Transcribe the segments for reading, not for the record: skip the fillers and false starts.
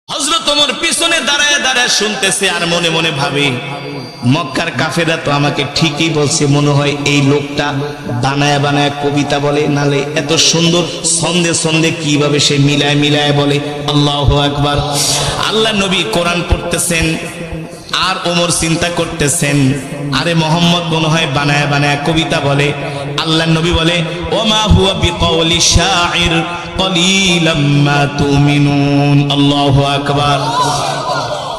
হযরত ওমর পিছনে দাঁড়ায় দাঁড়ায় শুনতেছে আর মনে মনে ভাবে, মক্কার কাফেররা তো আমাকে ঠিকই বলছে, মনে হয় এই লোকটা বানায় বানায় কবিতা বলে, নালে এত সুন্দর ছন্দে ছন্দে কিভাবে সে মিলায় মিলায় বলে। আল্লাহু আকবার। আল্লাহ নবী কোরআন পড়তেছেন আর ওমর চিন্তা করতেছেন, আরে মোহাম্মদ মনে হয় বানায় বানায় কবিতা বলে। আল্লাহ নবী বলে, ওমা হুয়া বিকাউলি শাইর কলিলাম মা তুমিনুন। আল্লাহু আকবার।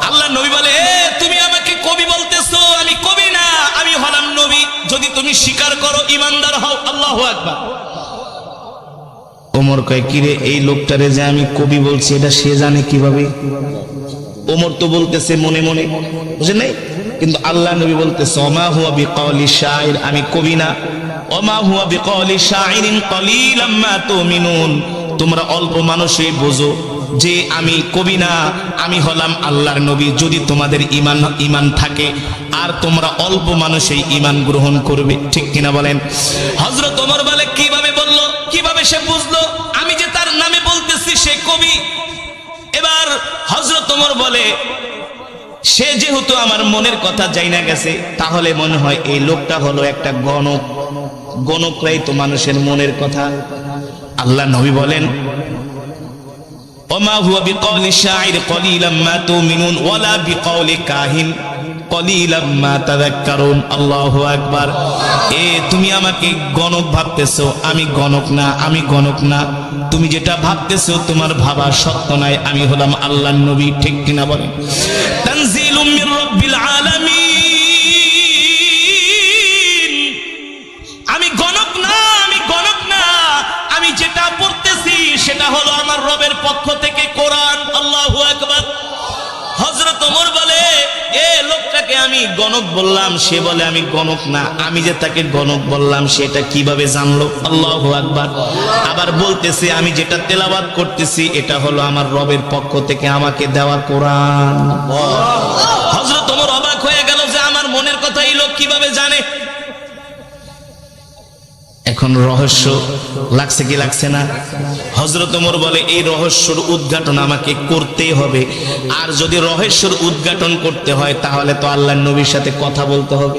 আল্লাহ নবী বলে, তুমি আমাকে কবি বলতেছো, আমি কবি না, আমি হলাম নবী। যদি তুমি স্বীকার করো, ঈমানদার হও। আল্লাহু আকবার। ওমর কয়, কিরে এই লোকটারে যে আমি কবি বলছি এটা সে জানে কিভাবে? ওমর তো বলতেছে মনে মনে, বুঝেন নাই? কিন্তু আল্লাহ নবী বলতেছে, ওমা হুয়া বিকাউলি শাইর, আমি কবি না। ওমা হুয়া বিকাউলি শাইরিন কলিলাম মা তুমিনুন। তোমরা অল্প মানুষই বোঝো যে আমি কবি না, আমি হলাম আল্লাহর নবী। যদি তোমাদের ঈমান থাকে আর তোমরা অল্প মানুষই ঈমান গ্রহণ করবে, ঠিক কিনা বলেন? হযরত ওমর বলে, কিভাবে বললো, কিভাবে সে বুঝলো আমি যে তার নামে বলতেছি সে কবি? এবার হযরত ওমর বলে, সে যেহেতু আমার মনের কথা জানা গেছে, তাহলে মনে হয় এই লোকটা হলো একটা গণক। গণকরাই তো মানুষের মনের কথা। আল্লাহ নবী বলেন, ওমা হুয়া বিকাউলি শাইর কলিলাম মা তুমিনুন ওয়ালা বিকাউলি কাহিন কলিলাম মা তাযাক্কারুন। আল্লাহু আকবার। তুমি আমাকে গণক ভাবতেছো, আমি গণক না, আমি গণক না। তুমি যেটা ভাবতেছো তোমার ভাবা সত্য নয়, আমি হলাম আল্লাহর নবী, ঠিক কিনা বলেন? তানজিলুম মির রাব্বিল আলামিন। আমি গণক না, আমি গণক না, আমি যেটা পড়তেছি সেটা হলো আমার রবের পক্ষ থেকে কোরআন। আল্লাহু আকবার। হযরত ওমর বলে, লোকটাকে আমি গণক বললাম, সে বলে আমি গণক না, আমি যে তাকে গণক বললাম সেটা কিভাবে জানলো? আল্লাহু আকবার। আবার বলতেছে, আমি যেটা তেলাওয়াত করতেছি এটা হলো আমার রবের পক্ষ থেকে আমাকে দেওয়া কোরআন। হযরত ওমর অবাক হয়ে গেল যে আমার মনের কথা এই লোক কিভাবে জানে। এখন রহস্য লাগছে কি লাগছে না? হযরত ওমর বলে, এই রহস্যর উদ্ঘাটন আমাকে করতেই হবে। আর যদি রহস্যর উদ্ঘাটন করতে হয় তাহলে তো আল্লাহর নবীর সাথে কথা বলতে হবে।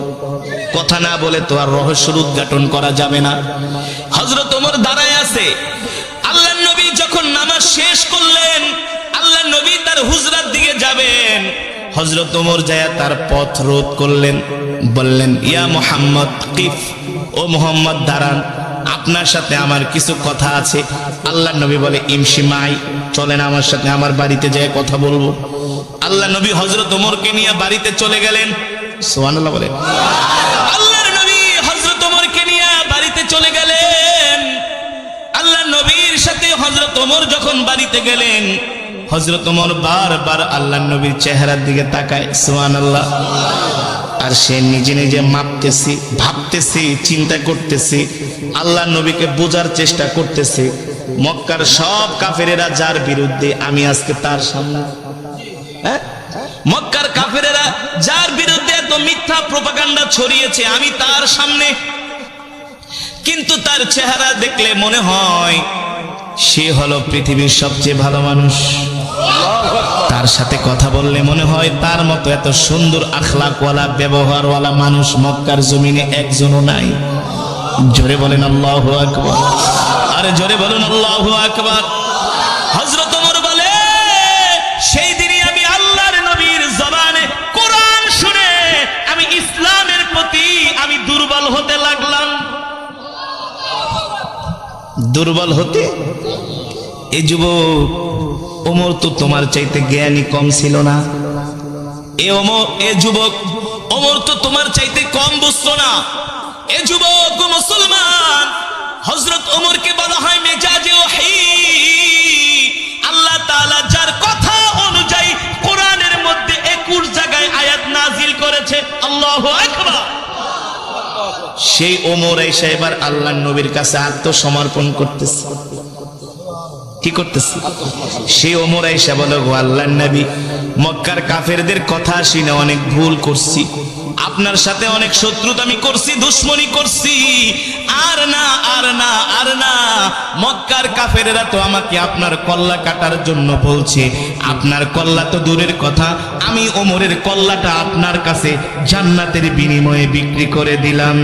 কথা না বলে তো আর রহস্যর উদ্ঘাটন করা যাবে না। হযরত ওমর দাঁড়ায় আছে। আল্লাহর নবী যখন নামাজ শেষ করলেন, আল্লাহর নবী তার হুজরার দিকে যাবেন। হযরত ওমর যায় তার পথ রোধ করলেন, বললেন, ইয়া মুহাম্মদ কিফ, ও মুহাম্মদ দাঁড়ান, আপনার সাথে আমার কিছু কথা আছে। আল্লাহর নবী বলে, ইমশি মাই, চলেন আমার সাথে, আমার বাড়িতে যেয়ে কথা বলবো। আল্লাহর নবী হযরত ওমরকে নিয়ে বাড়িতে চলে গেলেন। সুবহানাল্লাহ বলে। আল্লাহর নবী হযরত ওমরকে নিয়ে বাড়িতে চলে গেলেন। আল্লাহর নবীর সাথে হযরত ওমর যখন বাড়িতে গেলেন, হযরত ওমর বারবার আল্লাহর নবীর চেহারার দিকে তাকায়। সুবহানাল্লাহ। আর সে নিজে নিজে মাপতেছে, ভাবতেছে, চিন্তা করতেছে, আল্লাহর নবীকে বোঝার চেষ্টা করতেছে। মক্কার সব কাফেরেরা যার বিরুদ্ধে, আমি আজকে তার সামনে। মক্কার কাফেরেরা যার বিরুদ্ধে এত মিথ্যা প্রোপাগান্ডা ছড়িয়েছে, আমি তার সামনে। কিন্তু তার চেহারা দেখলে মনে হয় সে হলো পৃথিবীর সবচেয়ে ভালো মানুষ। তার সাথে কথা বললে মনে হয় তার মতো এত সুন্দর আখলাকওয়ালা, ব্যবহারওয়ালা মানুষ মক্কার জমিনে একজনও নাই। জোরে বলেন আল্লাহু আকবার। আরে জোরে বলুন আল্লাহু আকবার। হযরত ওমর বলে, সেই দিনই আমি আল্লাহর নবীর জবানে কোরআন শুনে আমি ইসলামের প্রতি আমি দুর্বল হতে লাগলাম। দুর্বল হতে? এই যুবক, ওমর তো তোমার চাইতে জ্ঞানী কম ছিল না। এ যুবক, ওমর তো তোমার চাইতে কম বুঝতো না। এ যুবক মুসলমান, হযরত ওমরকে বলা হয় মেজাজে ওহী। আল্লাহ তাআলা যার কথা অনুযায়ী কোরআনের মধ্যে 21 জায়গায় আয়াত নাজিল করেছে। আল্লাহু আকবার। সেই ওমর এসে এবার আল্লাহর নবীর কাছে আত্মসমর্পণ করতেছে। কি করতেছে? সেই ওমর আয়েশা বলে, গো আল্লাহর নবী, মক্কার কাফেরদের কথা শুনে অনেক ভুল করছি, আপনার সাথে অনেক শত্রুতা আমি করছি, দুশ্মনী করছি, আর না আর না আর না। মক্কার কাফেরেরা তো আমাকে আপনার কল্লা কাটার জন্য বলছে, আপনার কল্লা তো দূরের কথা, আমি ওমরের কল্লাটা আপনার কাছে জান্নাতের বিনিময়ে বিক্রি করে দিলাম।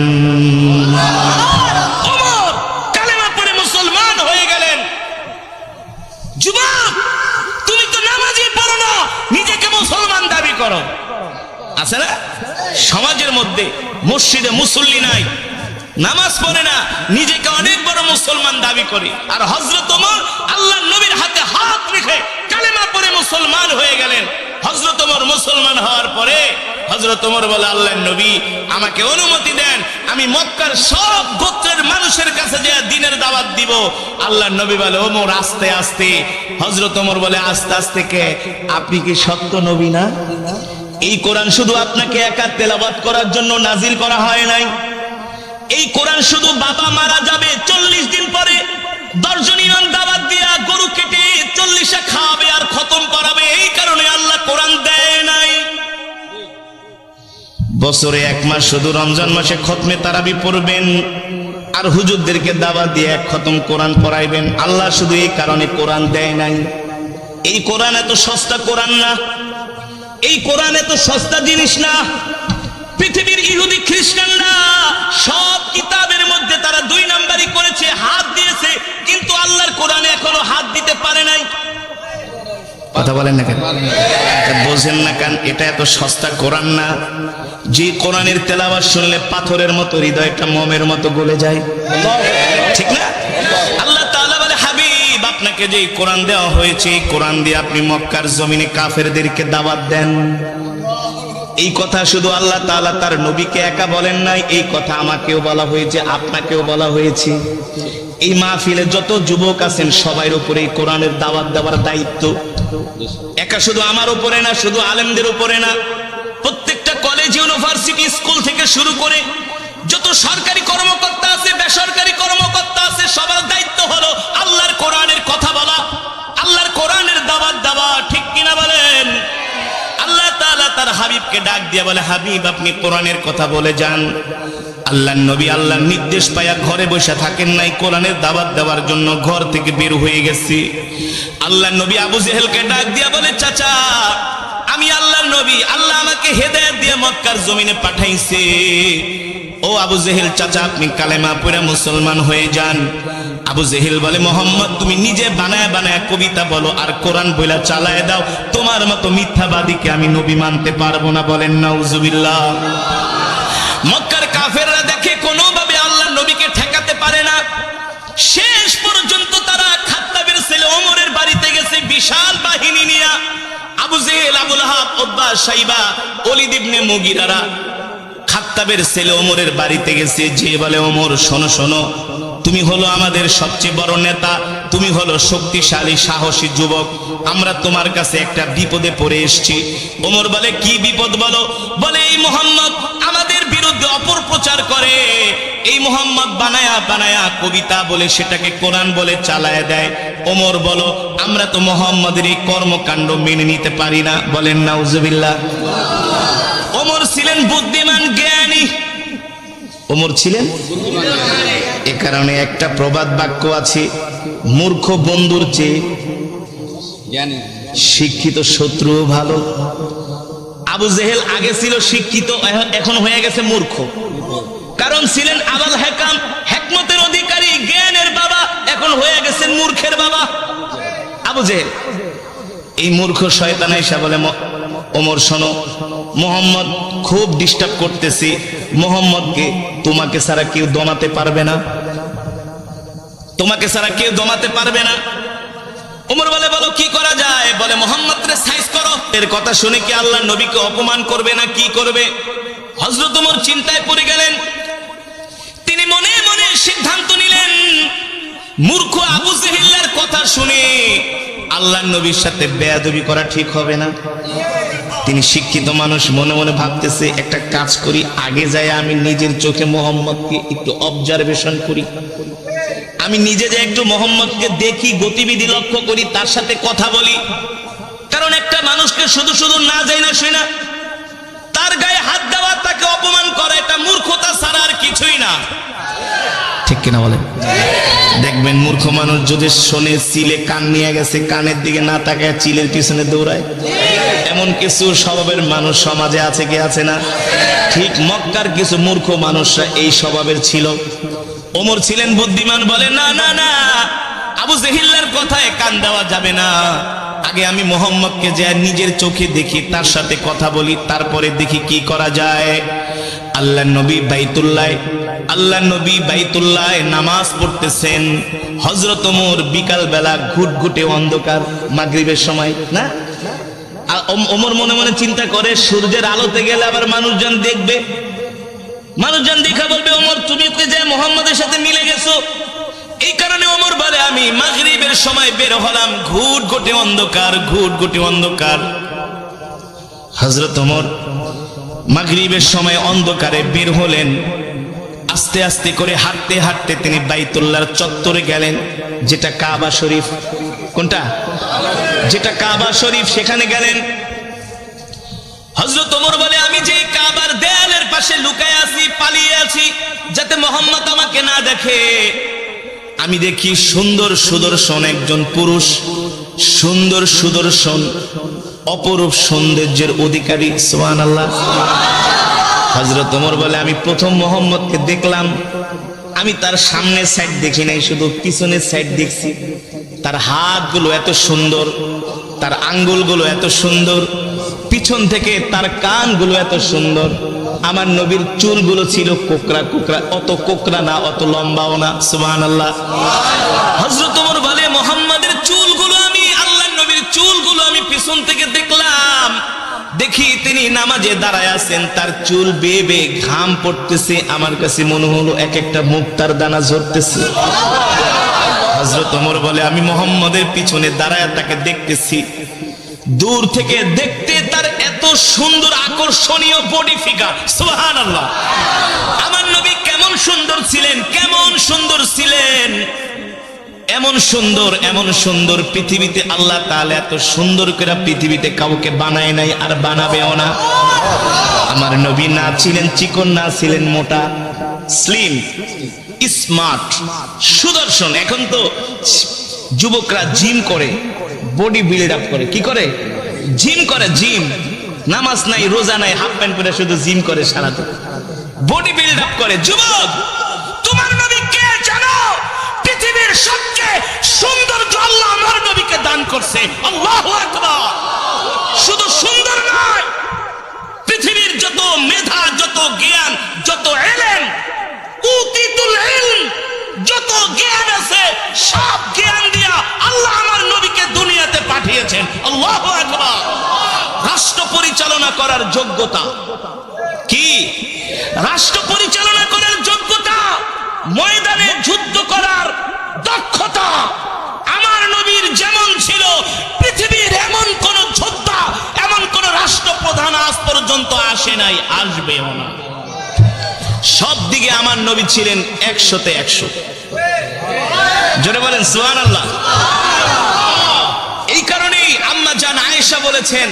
ওমর কালেমা পড়ে মুসলমান হয়ে গেলেন। যুবক, তুমি তো নামাজই পড়ো না, নিজেকে মুসলমান দাবি করো। আছে না সমাজের মধ্যে, মসজিদে মুসল্লি নাই, নামাজ পড়ে না, নিজেকে অনেক বড় মুসলমান দাবি করে। আর হযরত ওমর আল্লাহর নবীর হাতে হাত রেখে কালেমা পড়ে মুসলমান হয়ে গেলেন। হযরত ওমর মুসলমান হওয়ার পরে হযরত ওমর বলে, আল্লাহর নবী আমাকে অনুমতি দেন, আমি মক্কার সব গোত্রের মানুষের কাছে যে দ্বীনের দাওয়াত দিব। আল্লাহর নবী বলে, ওমর আস্তে আস্তে। হযরত ওমর বলে, আস্তে আস্তে কে? আপনি কি সত্য নবী না? এই কোরআন শুধু আপনাকে একা তেলাওয়াত করার জন্য নাজিল করা হয় নাই। এই কোরআন শুধু বাবা মারা যাবে 40 দিন পরে 10 জন ইমাম দাওয়াত দিয়া গরু কেটে 40টা খাওয়াবে আর খতম করাবে, এই কারণে আল্লাহ কোরআন দেয় নাই। বছরে 1 মাস শুধু রমজান মাসে খতমে তারাবি পড়বেন আর হুজুরদেরকে দাওয়াত দিয়ে 1 খতম কোরআন পড়াইবেন। আল্লাহ শুধু এই কারণে কোরআন দেয় নাই। এই কোরআন এত সস্তা কোরআন না, এই কোরআন এত সস্তা জিনিস না। পৃথিবীর ইহুদি খ্রিস্টানরা সব কিতাবের মধ্যে তারা 2 নাম্বারই করেছে, হাত দিয়েছে, কিন্তু আল্লাহর কোরআনে এখনো হাত দিতে পারে নাই। কথা বলেন না কেন? বোঝেন না কেন? এটা এত সস্তা কোরআন না যে কোরআনের তেলাওয়াত শুনলে পাথরের মতো হৃদয়টা মোমের মতো গলে যায়, ঠিক না? আল্লাহ তাআলা বলে, হাবিব আপনাকে যে কোরআন দেওয়া হয়েছে, এই কোরআন দিয়ে আপনি মক্কার জমিনে কাফেরদেরকে দাওয়াত দেন। এই কথা শুধু আল্লাহ তাআলা তার নবীকে একা বলেন নাই, এই কথা আমাকেও বলা হয়েছে, আপনাকেও বলা হয়েছে। এই মাহফিলে যত যুবক আছেন সবার উপরে এই কোরআনের দাওয়াত দেওয়ার দায়িত্ব একা শুধু আমার উপরে না, শুধু আলেমদের উপরে না, প্রত্যেকটা কলেজ, ইউনিভার্সিটি, স্কুল থেকে শুরু করে যত সরকারি কর্মকর্তা আছে, বেসরকারি কর্মকর্তা আছে, সবার দায়িত্ব হলো আল্লাহর কোরআনের কথা বলা, আল্লাহর কোরআনের দাওয়াত দেওয়া, ঠিক কিনা বলেন? আল্লাহ তাআলা তার হাবিবকে ডাক দিয়ে বলে, হাবিব আপনি কোরআনের কথা বলে যান। আল্লাহর নবী আল্লাহর নির্দেশ পায়া ঘরে বসে থাকেন নাই, কোরআনের দাওয়াত দেওয়ার জন্য ঘর থেকে বের হয়ে গেছে। আল্লাহর নবী আবু জেহেলকে ডাক দিয়ে বলে, চাচা আমি আল্লাহর নবী, আল্লাহ আমাকে হেদায়েত দিয়ে মক্কার জমিনে পাঠাইছে। ও আবু জেহেল চাচা, আপনি কালেমা পড়ে মুসলমান হয়ে যান। আবু জেহেল বলে, মোহাম্মদ তুমি নিজে বানায় বানায় কবিতা বলো আর কোরআন বইলা চালায় দাও, তোমার মতো মিথ্যাবাদীকে আমি নবী মানতে পারবো না। বলেন নাউজুবিল্লাহ। মক্কার কাফেররা দেখে কোনোভাবে আল্লাহর নবীকে ঠেকাতে পারে না। শেষ পর্যন্ত তারা খাত্তাবের ছেলে ওমরের বাড়িতে গেছে বিশাল বাহিনী নিয়ে। আবু জেহেল, আবু লাহাব, উতবা, শাইবা, ওলীদ ইবনে মুগীরারা খাত্তাবের ছেলে ওমরের বাড়িতে গেছে। যে বলে, ওমর শোনো শোনো, তুমি হলো আমাদের সবচেয়ে বড় নেতা, তুমি হলো শক্তিশালী সাহসী যুবক, আমরা তোমার কাছে একটা বিপদে পড়ে এসেছি। ওমর বলে, কি বিপদ বলো? বলে, এই মুহাম্মদ আমাদের বিরুদ্ধে অপপ্রচার করে, এই মুহাম্মদ বানায়া বানায়া কবিতা বলে সেটাকে কোরআন বলে চালায় দেয়। ওমর বলো, আমরা তো মুহাম্মদের এই কর্মকাণ্ড মেনে নিতে পারি না। বলেন নাউজুবিল্লাহ। ওমর ছিলেন বুদ্ধিমান, জ্ঞানী। ওমর ছিলেন, এ কারণে একটা প্রবাদ বাক্য আছে, মূর্খ বন্ধুর চেয়ে শিক্ষিত শত্রু ভালো। আবু জেহেল আগে ছিল শিক্ষিত, এখন হয়ে গেছে মূর্খ। কারণ ছিলেন আবুল হাকাম, হিকমতের অধিকারী, জ্ঞানের বাবা, এখন হয়ে গেছেন মূর্খের বাবা আবু জেহেল। এই মূর্খ শয়তান এসে বলে, ওমর শোনো, মুহাম্মদ খুব ডিস্টার্ব করতেছি, মুহাম্মদকে তোমাকে ছাড়া কেউ দমাতে পারবে না, তোমাকে ছাড়া কেউ দমাতে পারবে না। ওমর বলে, বলো কি করা যায়? বলে, মুহাম্মদকে সাইজ করো। এর কথা শুনে কি আল্লাহ নবীকে অপমান করবে না কি করবে? হযরত ওমর চিন্তায় পড়ে গেলেন। তিনি মনে মনে সিদ্ধান্ত নিলেন, মূর্খ আবু জেহেলের কথা শুনে আল্লাহর নবীর সাথে বেয়াদবি করা ঠিক হবে না। তিনি শিক্ষিত মানুষ, মনে মনে ভাবতেছে, একটা কাজ করি, আগে যায় আমি নিজের চোখে মোহাম্মদকে একটু অবজারভেশন করি, আমি নিজে যে একটু মোহাম্মদকে দেখি, গতিবিধি লক্ষ্য করি, তার সাথে কথা বলি। কারণ একটা মানুষকে শুধু শুধু না যাই না শুই না, তার গায়ে হাত দেওয়া, তাকে অপমান করা, এটা মূর্খতা ছাড়া আর কিছুই না। ঠিক কিনা বলেন? দেখবেন মূর্খ মানুষ যদি শোনে চিলে কান নিয়ে গেছে, কানের দিকে না তাকায় চিলের পিছনে দৌড়ায়। এমন কিছু স্বভাবের মানুষ সমাজে আছে কি আছে না? ঠিক মক্কার কিছু মূর্খ মানুষরা এই স্বভাবের ছিল। ওমর ছিলেন বুদ্ধিমান, বলে না না না, আবু জেহিল্লার কথায় কান দেওয়া যাবে না। আগে আমি মোহাম্মদকে যে নিজের চোখে দেখি, তার সাথে কথা বলি, তারপরে দেখি কি করা যায়। আল্লাহ নবী বাইতুল্লাহ নামাজ পড়তেছেন। হযরত ওমর বিকাল বেলা ঘুটঘুটে অন্ধকার, মাগরিবের সময় না, ওমর মনে মনে চিন্তা করে সূর্যের আলোতে গেলে আবার মানুষজন দেখবে, মানুষজন দেখা বলবে ওমর তুমি তো যে মুহাম্মাদের সাথে মিলে গেছো। এই কারণে ওমর বলে আমি মাগরিবের সময় বের হলাম, ঘুটঘুটে অন্ধকার, ঘুটঘুটে অন্ধকার। হযরত ওমর মাগরিবের সময় অন্ধকারে বের হলেন। আস্তে আস্তে করে হাঁটতে হাঁটতে তিনি বাইতুল্লাহর চত্বরে গেলেন, যেটা কাবা শরীফ। কোনটা? যেটা কাবা শরীফ, সেখানে গেলেন। হযরত ওমর বলে আমি যে কাবার দেয়ালের পাশে লুকায় আছি, পালিয়ে আছি, যাতে মুহাম্মদ আমাকে না দেখে। আমি দেখি সুন্দর সুদর্শন একজন পুরুষ, সুন্দর সুদর্শন, অপরূপ সৌন্দর্যের অধিকারী। সুবহানাল্লাহ। হযরত ওমর বলে আমি প্রথম মুহাম্মদকে দেখলাম, আমি তার সামনের সাইড দেখি নাই, শুধু পিছনের সাইড দেখছি। তার হাতগুলো এত সুন্দর, তার আঙ্গুলগুলো এত সুন্দর, পিছন থেকে তার কানগুলো এত সুন্দর। আমার নবীর চুলগুলো ছিল কোকড়া কোকড়া, অত কোকড়া না, অত লম্বাও না। সুবহানাল্লাহ। হযরত ওমর বলে মুহাম্মাদের চুলগুলো আমি, আল্লাহর নবীর চুলগুলো আমি পিছন থেকে দেখলাম। দেখি তিনি নামাজে দাঁড়ায় আছেন, তার চুল বেয়ে বেয়ে ঘাম পড়তেছে। আমার কাছে মনে হলো এক একটা মুক্তার দানা ঝরতেছে। হযরত ওমর বলে আমি মুহাম্মাদের পিছনে দাঁড়ায় তাকে দেখতেছি। দূর থেকে দেখতে তার এত সুন্দর আকর্ষণীয় বডি ফিগার। সুবহানাল্লাহ। আমার নবী কেমন সুন্দর ছিলেন, কেমন সুন্দর ছিলেন, এমন সুন্দর, এমন সুন্দর। পৃথিবীতে আল্লাহ তাআলা এত সুন্দর করে পৃথিবীতে কাউকে বানায় নাই, আর বানাবেও না। আমার নবী না ছিলেন চিকন, না ছিলেন মোটা, স্লিম, স্মার্ট, সুদর্শন। এখন তো যুবকরা জিম করে, বডি বিল্ড আপ করে। কি করে? জিম করে। জিম, নামাজ নাই, রোজা নাই, হাফ প্যান্ট পরে শুধু জিম করে সারাদিন, বডি বিল্ড আপ করে। যুবক, তোমার নবী কে জানো? পৃথিবীর সবচেয়ে সৌন্দর্য আল্লাহ আমার নবীকে দান করছে। আল্লাহু আকবার। শুধু সুন্দর নয়, পৃথিবীর যত মেধা, যত জ্ঞান, যত ইলম, উতিতুল ইলম, যত জ্ঞান আছে, সব জ্ঞান দিয়া আল্লাহ আমার নবীকে দুনিয়াতে পাঠিয়েছেন। আল্লাহু আকবার। রাষ্ট্র পরিচালনা করার যোগ্যতা কি? রাষ্ট্র পরিচালনা করার যোগ্যতা, ময়দানে যুদ্ধ করার দক্ষতা আমার নবীর যেমন ছিল, পৃথিবীর এমন কোন যোদ্ধা, এমন কোন রাষ্ট্রপ্রধান আজ পর্যন্ত আসে নাই, আসবেও না। সব দিকে আমার নবী ছিলেন 100-তে 100। জোরে বলেন সুবহানাল্লাহ। এই কারণেই আম্মা জান আয়েশা বলেছেন,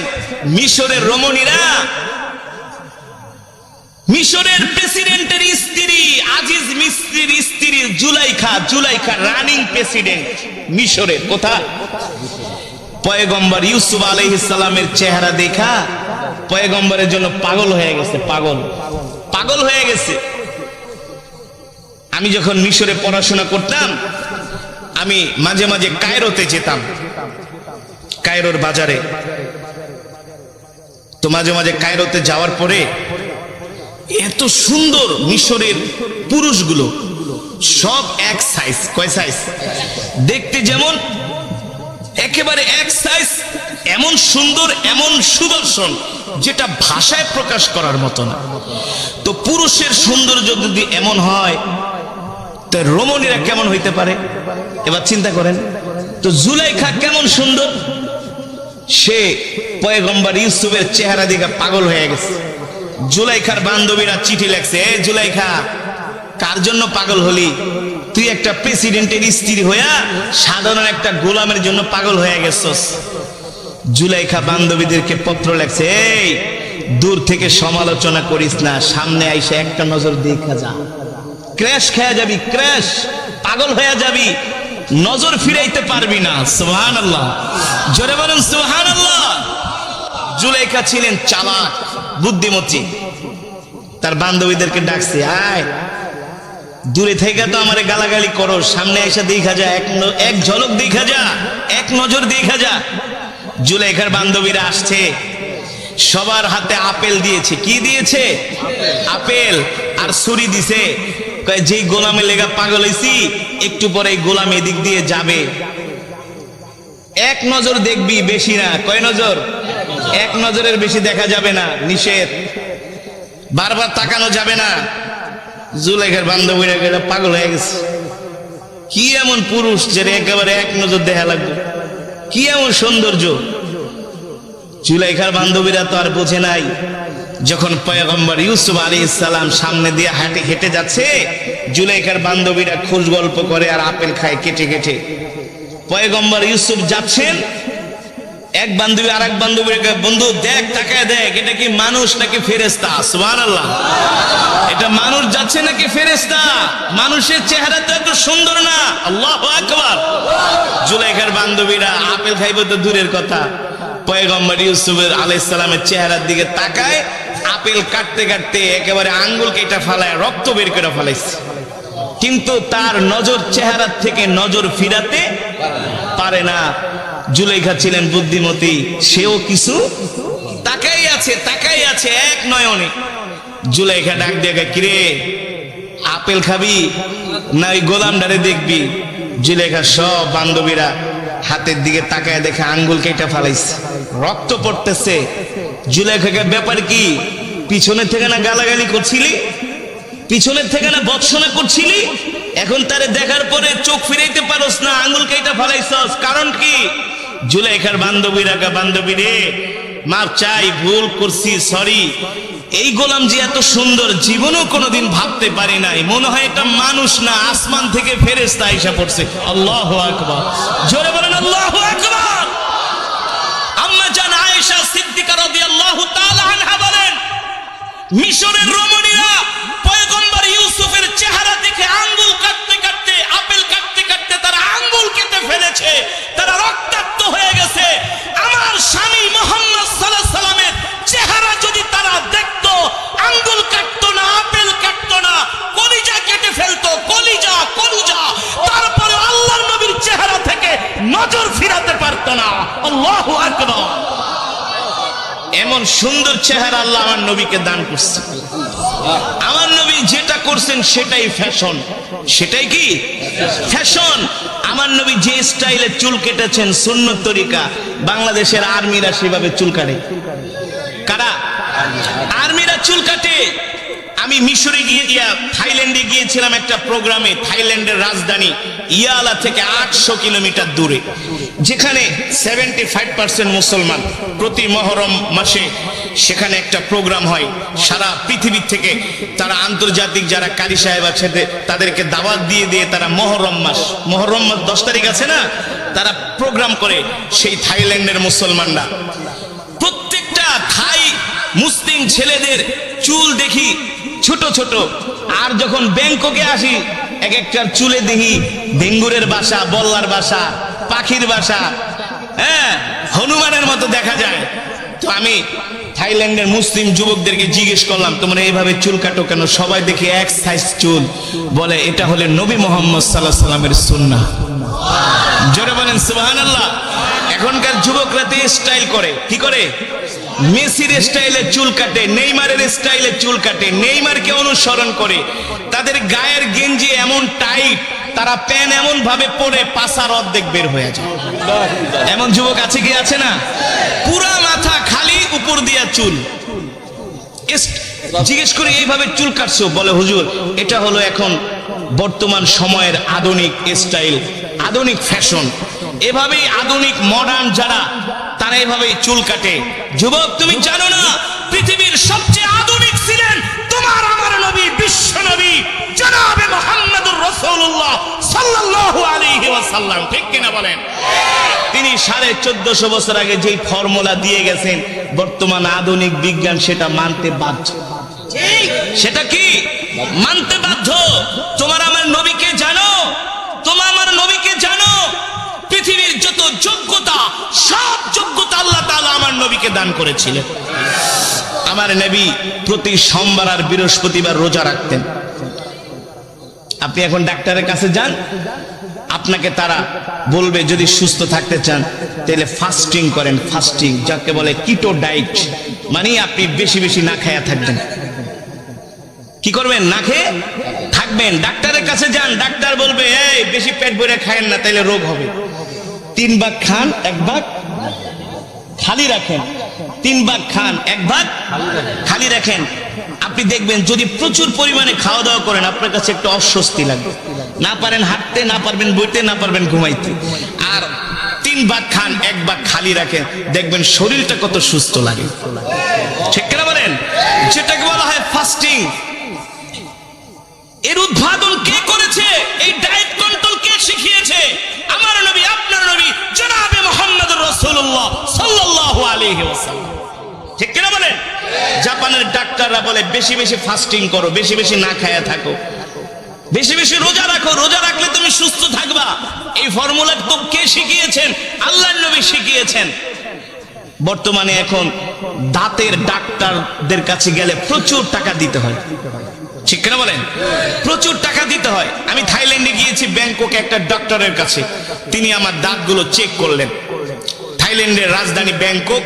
মিশরের রমণীরা, মিশরের প্রেসিডেন্টের স্ত্রী, আজিজ মিস্ত্রির স্ত্রী জুলাইখা রানিং প্রেসিডেন্ট মিশরের। কোথায়? পয়গম্বর ইউসুফ আলাইহিস সালামের চেহারা দেখা পয়গম্বরের জন্য পাগল হয়ে গেছে, পাগল হয়ে গেছে। আমি যখন মিশরে পড়াশোনা করতাম, আমি মাঝে মাঝে কায়রোতে যেতাম, কায়রোর বাজারে। তো মাঝে মাঝে কায়রোতে যাওয়ার পরে এত সুন্দর মিশরের পুরুষগুলো, সব এক সাইজ। কয় সাইজ? দেখতে যেমন একেবারে এক সাইজ, এমন সুন্দর, এমন সুদর্শন, যেটা ভাষায় প্রকাশ করার মতো না। তো পুরুষের সৌন্দর্য যদি এমন হয়, তো রমণীরা কেমন হইতে পারে? এবার চিন্তা করেন তো। জুলাইখা কেমন সুন্দর, সে পয়গম্বর ইউসুফের চেহারা দেখে পাগল হয়ে গেছে। জুলাইখার বান্ধবীরা চিঠি লেখছে, এ জুলাইখা, কার জন্য পাগল হলি? তুই একটা প্রেসিডেন্টের স্ত্রী হইয়া সাধারণ একটা গোলামের জন্য পাগল হয়ে গেছস। জুলাইখা বান্ধবীদেরকে পত্র লেখছে, এই দূর থেকে সমালোচনা করিস না, সামনে আইসা একটা নজর দেখা যা, ক্র্যাশ খেয়ে যাবি, ক্র্যাশ, পাগল হয়ে যাবি, নজর ফিরাইতে পারবি না। সুবহানাল্লাহ, জোরে বলেন সুবহানাল্লাহ। জুলাইখা ছিলেন চালাক, বুদ্ধিমতী। তার বান্ধবীদেরকে ডাকছে, আয় দূরে থেকে তো আমারে গালাগালি করো, সামনে এসে দেখা যা, এক ঝলক দেখা যা, এক নজর দেখা যা। জুলাইখার বান্ধবীরা আসছে, সবার হাতে আপেল দিয়েছে। কি দিয়েছে? আপেল আর ছুরি দিছে। যেই গোলামে লেগা পাগল হইছি, একটু পরে গোলাম এদিক দিয়ে যাবে, এক নজর দেখবি, বেশি না। কয় নজর? এক নজরের বেশি দেখা যাবে না, নিষেধ। বারবার তাকানো যাবে না। জুলাইখার বান্ধবীরা গেলে পাগল হয়ে গেছে। কি এমন পুরুষ যে একেবারে এক নজর দেখা লাগবে? কি এমন সৌন্দর্য? জুলাইখার বান্ধবীরা তো আর বোঝে নাই, যখন পয়গম্বর ইউসুফ আলাইহিস সালাম সামনে দিয়ে হেঁটে যাচ্ছে, জুলাইখার বান্ধবীরা খোঁজ গল্প করে আর আপেল খায় কেটে কেটে। পয়গম্বর ইউসুফ যাচ্ছেন, এক বান্ধবী আর এক বান্ধবীকে, বন্ধু দেখ, তাকায় দেখ, এটা কি মানুষ নাকি ফেরেশতা? সুবহানাল্লাহ, এটা মানুষ যাচ্ছে নাকি ফেরেশতা? মানুষের চেহারা তো এত সুন্দর না। আল্লাহু আকবার। জুলাইখার বান্ধবীরা আপেল খাইবে তো দূরের কথা, পয়গম্বর ইউসুফ আলাইহিস সালামের চেহারার দিকে তাকায়, আপেল কাটতে কাটতে একেবারে আঙ্গুল কেটে ফালায়, রক্ত বের করে ফেলাইছে। কিন্তু তার নজর চেহারার থেকে নজর ফিরাতে পারে না। জুলাইখা ছিলেন বুদ্ধিমতী, সেও কিছু তাকাই আছে এক নয়নে। জুলাইখা ডাক দিয়ে, কিরে আপেল খাবি না ওই গোলামডারে দেখবি? জুলাইখা সব বান্ধবীরা হাতের দিকে তাকায় দেখে আঙ্গুল কেটে ফালাইছে, রক্ত পড়তেছে। জুলাইখাকে ব্যাপার কি? পিছনের থেকে না গালাগালি করছিলি, পিছনের থেকে না বৎসনা করছিলি, এখন তারে দেখার পরে চোখ ফিরাইতে পারোস না, আঙ্গুল কেটে ফালাইছস, কারণ কি? জুলাইখার বান্ধবীরা, বান্ধবী রে মাপ চাই, ভুল করছি, সরি। এই গোলাম যে এত সুন্দর জীবনেও কোনোদিন ভাবতে পারি নাই, মনে হয় এটা মানুষ না, আসমান থেকে ফেরেশতা আইসা পড়ছে। আল্লাহু আকবার, জোরে বলেন আল্লাহু আকবার। আম্মা জান আয়েশা সিদ্দিকা রাদিয়াল্লাহু তাআলা আনহা বলেন, মিশরের রমণীরা পয়গম্বর ইউসুফের চেহারা দেখে আঙ্গুল কাটতে কাটতে, আপেল কাটতে কাটতে তারা আঙ্গুল কেটে ফেলেছে, তারা রক্তাক্ত হয়ে গেছে। আমার স্বামী মুহাম্মদ সাল্লাল্লাহু আলাইহি সাল্লামের চেহারা যদি তারা দেখতো, আঙ্গুল কাটতো না, আপেল কাটতো না, কলিজা কেটে ফেলতো, কলিজা। তারপরে আল্লাহর নবীর চেহারা থেকে নজর ফিরাতে পারতো না। আল্লাহু আকবার। এমন সুন্দর চেহারা আল্লাহ আমার নবীকে দান করছে। আমার নবী যেটা করছেন সেটাই ফ্যাশন। সেটাই কি ফ্যাশন? আমার নবী যে স্টাইলে চুল কেটেছেন, সুন্নত তরিকা, বাংলাদেশের আর্মিরা সেভাবে চুল কাটে। কারা? আর্মিরা চুল কাটে। আমি মিশরে থাইল্যান্ডে গিয়েছিলাম একটা প্রোগ্রামে, থাইল্যান্ডের রাজধানী ইয়ালা থেকে 800 কিলোমিটার দূরে, যেখানে 75% মুসলমান। প্রতি মহরম মাসে সেখানে একটা প্রোগ্রাম হয়, সারা পৃথিবী থেকে তারা আন্তর্জাতিক যারা কারি সাহেব আছে তাদেরকে দাওয়াত দিয়ে তারা মহরম মাস 10 তারিখ আছে না, তারা প্রোগ্রাম করে। সেই থাইল্যান্ডের মুসলমানরা, প্রত্যেকটা থাই মুসলিম ছেলেদের চুল দেখি ছোট ছোট। আর যখন ব্যাংককে আসি, এক একটার চুলে দেখি ডেঙ্গুরের বাসা, বল্লার বাসা, পাখির বাসা, হ্যাঁ, হনুমানের মতো দেখা যায়। তো আমি থাইল্যান্ডের মুসলিম যুবকদেরকে জিজ্ঞেস করলাম, তোমরা এইভাবে চুল কাটো কেন? সবাই দেখি এক সাইজ চুল। বলে এটা হলে নবী মুহাম্মদ সাল্লাল্লাহু আলাইহি সাল্লামের সুন্নাহ। জোরে বলেন সুবহানাল্লাহ। এখনকার যুবকরা তো স্টাইল করে, কি করে? মেসির স্টাইলে চুল কাটে, নেইমারের স্টাইলে চুল কাটে, নেইমারকে অনুসরণ করে। তাদের গায়ের গেঞ্জি এমন টাইট, তারা প্যান এমন ভাবে পরে পাছার অর্ধেক বের হয়ে যায়। এমন যুবক আছে কি আছে না? পুরা মাথা খালি, উপর দিয়া চুল। জিজ্ঞেস করি এইভাবে চুল কাটছো? বলে হুজুর এটা হলো এখন বর্তমান সময়ের আধুনিক স্টাইল, আধুনিক ফ্যাশন। এভাবেই আধুনিক মডার্ন যারা, তারা এভাবেই চুল কাটে। যুবক তুমি জানো না, পৃথিবীর সবচেয়ে আধুনিক ছিলেন তোমার আমার নবী, বিশ্ব নবী জনাবে মুহাম্মদুর রাসূলুল্লাহ সাল্লাল্লাহু আলাইহি ওয়াসাল্লাম। ঠিক কিনা বলেন? তিনি 1450 বছর আগে যেই ফর্মুলা দিয়ে গেছেন, বর্তমান আধুনিক বিজ্ঞান সেটা মানতে বাধ্য। সেটা কি মানতে বাধ্য? তোমার আমার নবীকে জানো, তোমার আমার নবীকে জানো। পৃথিবীর যত যোগ্যতা, সব যোগ্যতা আল্লাহ তাআলা আমার নবীকে দান করেছিলেন। আমার নবী প্রতি সোমবার আর বৃহস্পতিবার রোজা রাখতেন। আপনি এখন ডাক্তারের কাছে যান, আপনাকে তারা বলবে যদি সুস্থ থাকতে চান তাহলে ফাস্টিং করেন। ফাস্টিং যাকে বলে কিটো ডায়েট, মানে আপনি বেশি বেশি না খায়া থাকবেন। কি করবেন? না খেয়ে থাকবেন। ডাক্তারের কাছে যান, ডাক্তার বলবে এই বেশি পেট ভরে খায়েন না, তাইলে রোগ হবে। 3 ভাগ খান, 1 ভাগ খালি রাখেন। 3 ভাগ খান, 1 ভাগ খালি রাখেন। আপনি দেখবেন যদি প্রচুর পরিমাণে খাওয়া দাওয়া করেন, আপনার কাছে একটু অস্বস্তি লাগবে। না পারেন হাঁটতে, না পারবেন বইতে, না পারবেন ঘুমাইতে। আর 3 ভাগ খান, 1 ভাগ খালি রাখেন, দেখবেন শরীরটা কত সুস্থ লাগে। ঠিক কিনা বলেন? যেটাকে বলা হয় ফাস্টিং। এর উদ্ভাবন কে করেছে? এই ডায়েট কন্ট্রোল কে শিখিয়েছে? আমার নবী, আপনার নবী জনাবে মুহাম্মদুর রাসূলুল্লাহ সাল্লাল্লাহু আলাইহি ওয়াসাল্লাম। ঠিক কিনা বলেন? জাপানের ডাক্তাররা বলে বেশি বেশি ফাস্টিং করো, বেশি বেশি না খায়া থাকো, বেশি বেশি রোজা রাখো, রোজা রাখলে তুমি সুস্থ থাকবা। এই ফর্মুলা তো কে শিখিয়েছেন? আল্লাহর নবী শিখিয়েছেন। বর্তমানে এখন দাঁতের ডাক্তারদের কাছে গেলে প্রচুর টাকা দিতে হয়। ঠিক কিনা বলেন? প্রচুর টাকা দিতে হয়। আমি থাইল্যান্ডে গিয়েছি, ব্যাংককে একটা ডক্টরের কাছে। তিনি আমার দাঁতগুলো চেক করলেন। থাইল্যান্ডের রাজধানী ব্যাংকক,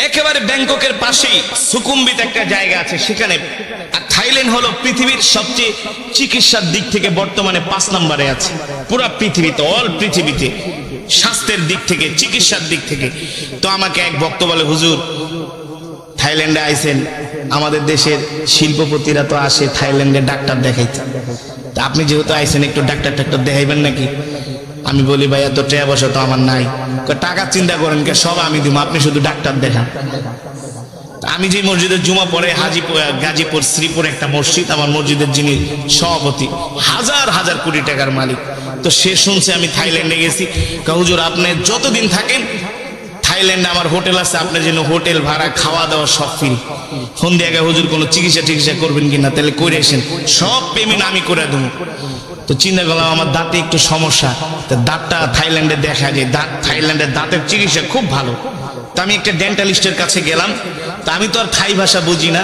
একেবারে ব্যাংককের পাশেই সুকুম্বিত একটা জায়গা আছে সেখানে। আর থাইল্যান্ড হলো পৃথিবীর সবচেয়ে চিকিৎসার দিক থেকে বর্তমানে 5 নম্বরে আছে পুরো পৃথিবীতে, অল পৃথিবীতে, স্বাস্থ্যের দিক থেকে, চিকিৎসার দিক থেকে। তো আমাকে এক ভক্ত বলে, হুজুর থাইল্যান্ডে আইছেন, আমাদের দেশের শিল্পপতিরা তো আসে থাইল্যান্ডে ডাক্তার দেখাইতে, তা আপনি যেহেতু আইছেন একটু ডাক্তার দেখাইবেন নাকি? আমি বলি ভাই এত টাকা পয়সা তো আমার নাই। টাকা চিন্তা করেন কে, সব আমি দিব, আপনি শুধু ডাক্তার দেখান। আমি যে মসজিদের জুমা পড়ে গাজীপুর শ্রীপুর একটা মসজিদ, আমার মসজিদের যিনি সভাপতি হাজার হাজার কোটি টাকার মালিক, তো সে শুনছে আমি থাইল্যান্ডে গেছি। হুজুর আপনি যতদিন থাকেন থাইল্যান্ডে আমার হোটেল আছে, আপনার জন্য হোটেল ভাড়া, খাওয়া দাওয়া সব ফ্রি। ফোন দিয়ে হুজুর কোনো চিকিৎসা করবেন কিনা, তাহলে করে আসেন, সব পেমেন্ট আমি করে দেবো। তো চিন্তা করলাম আমার দাঁতে একটু সমস্যা, তো দাঁতটা থাইল্যান্ডে দেখা যায়, থাইল্যান্ডের দাঁতের চিকিৎসা খুব ভালো। তো আমি একটা ডেন্টালিস্টের কাছে গেলাম। তা আমি তো আর থাই ভাষা বুঝি না,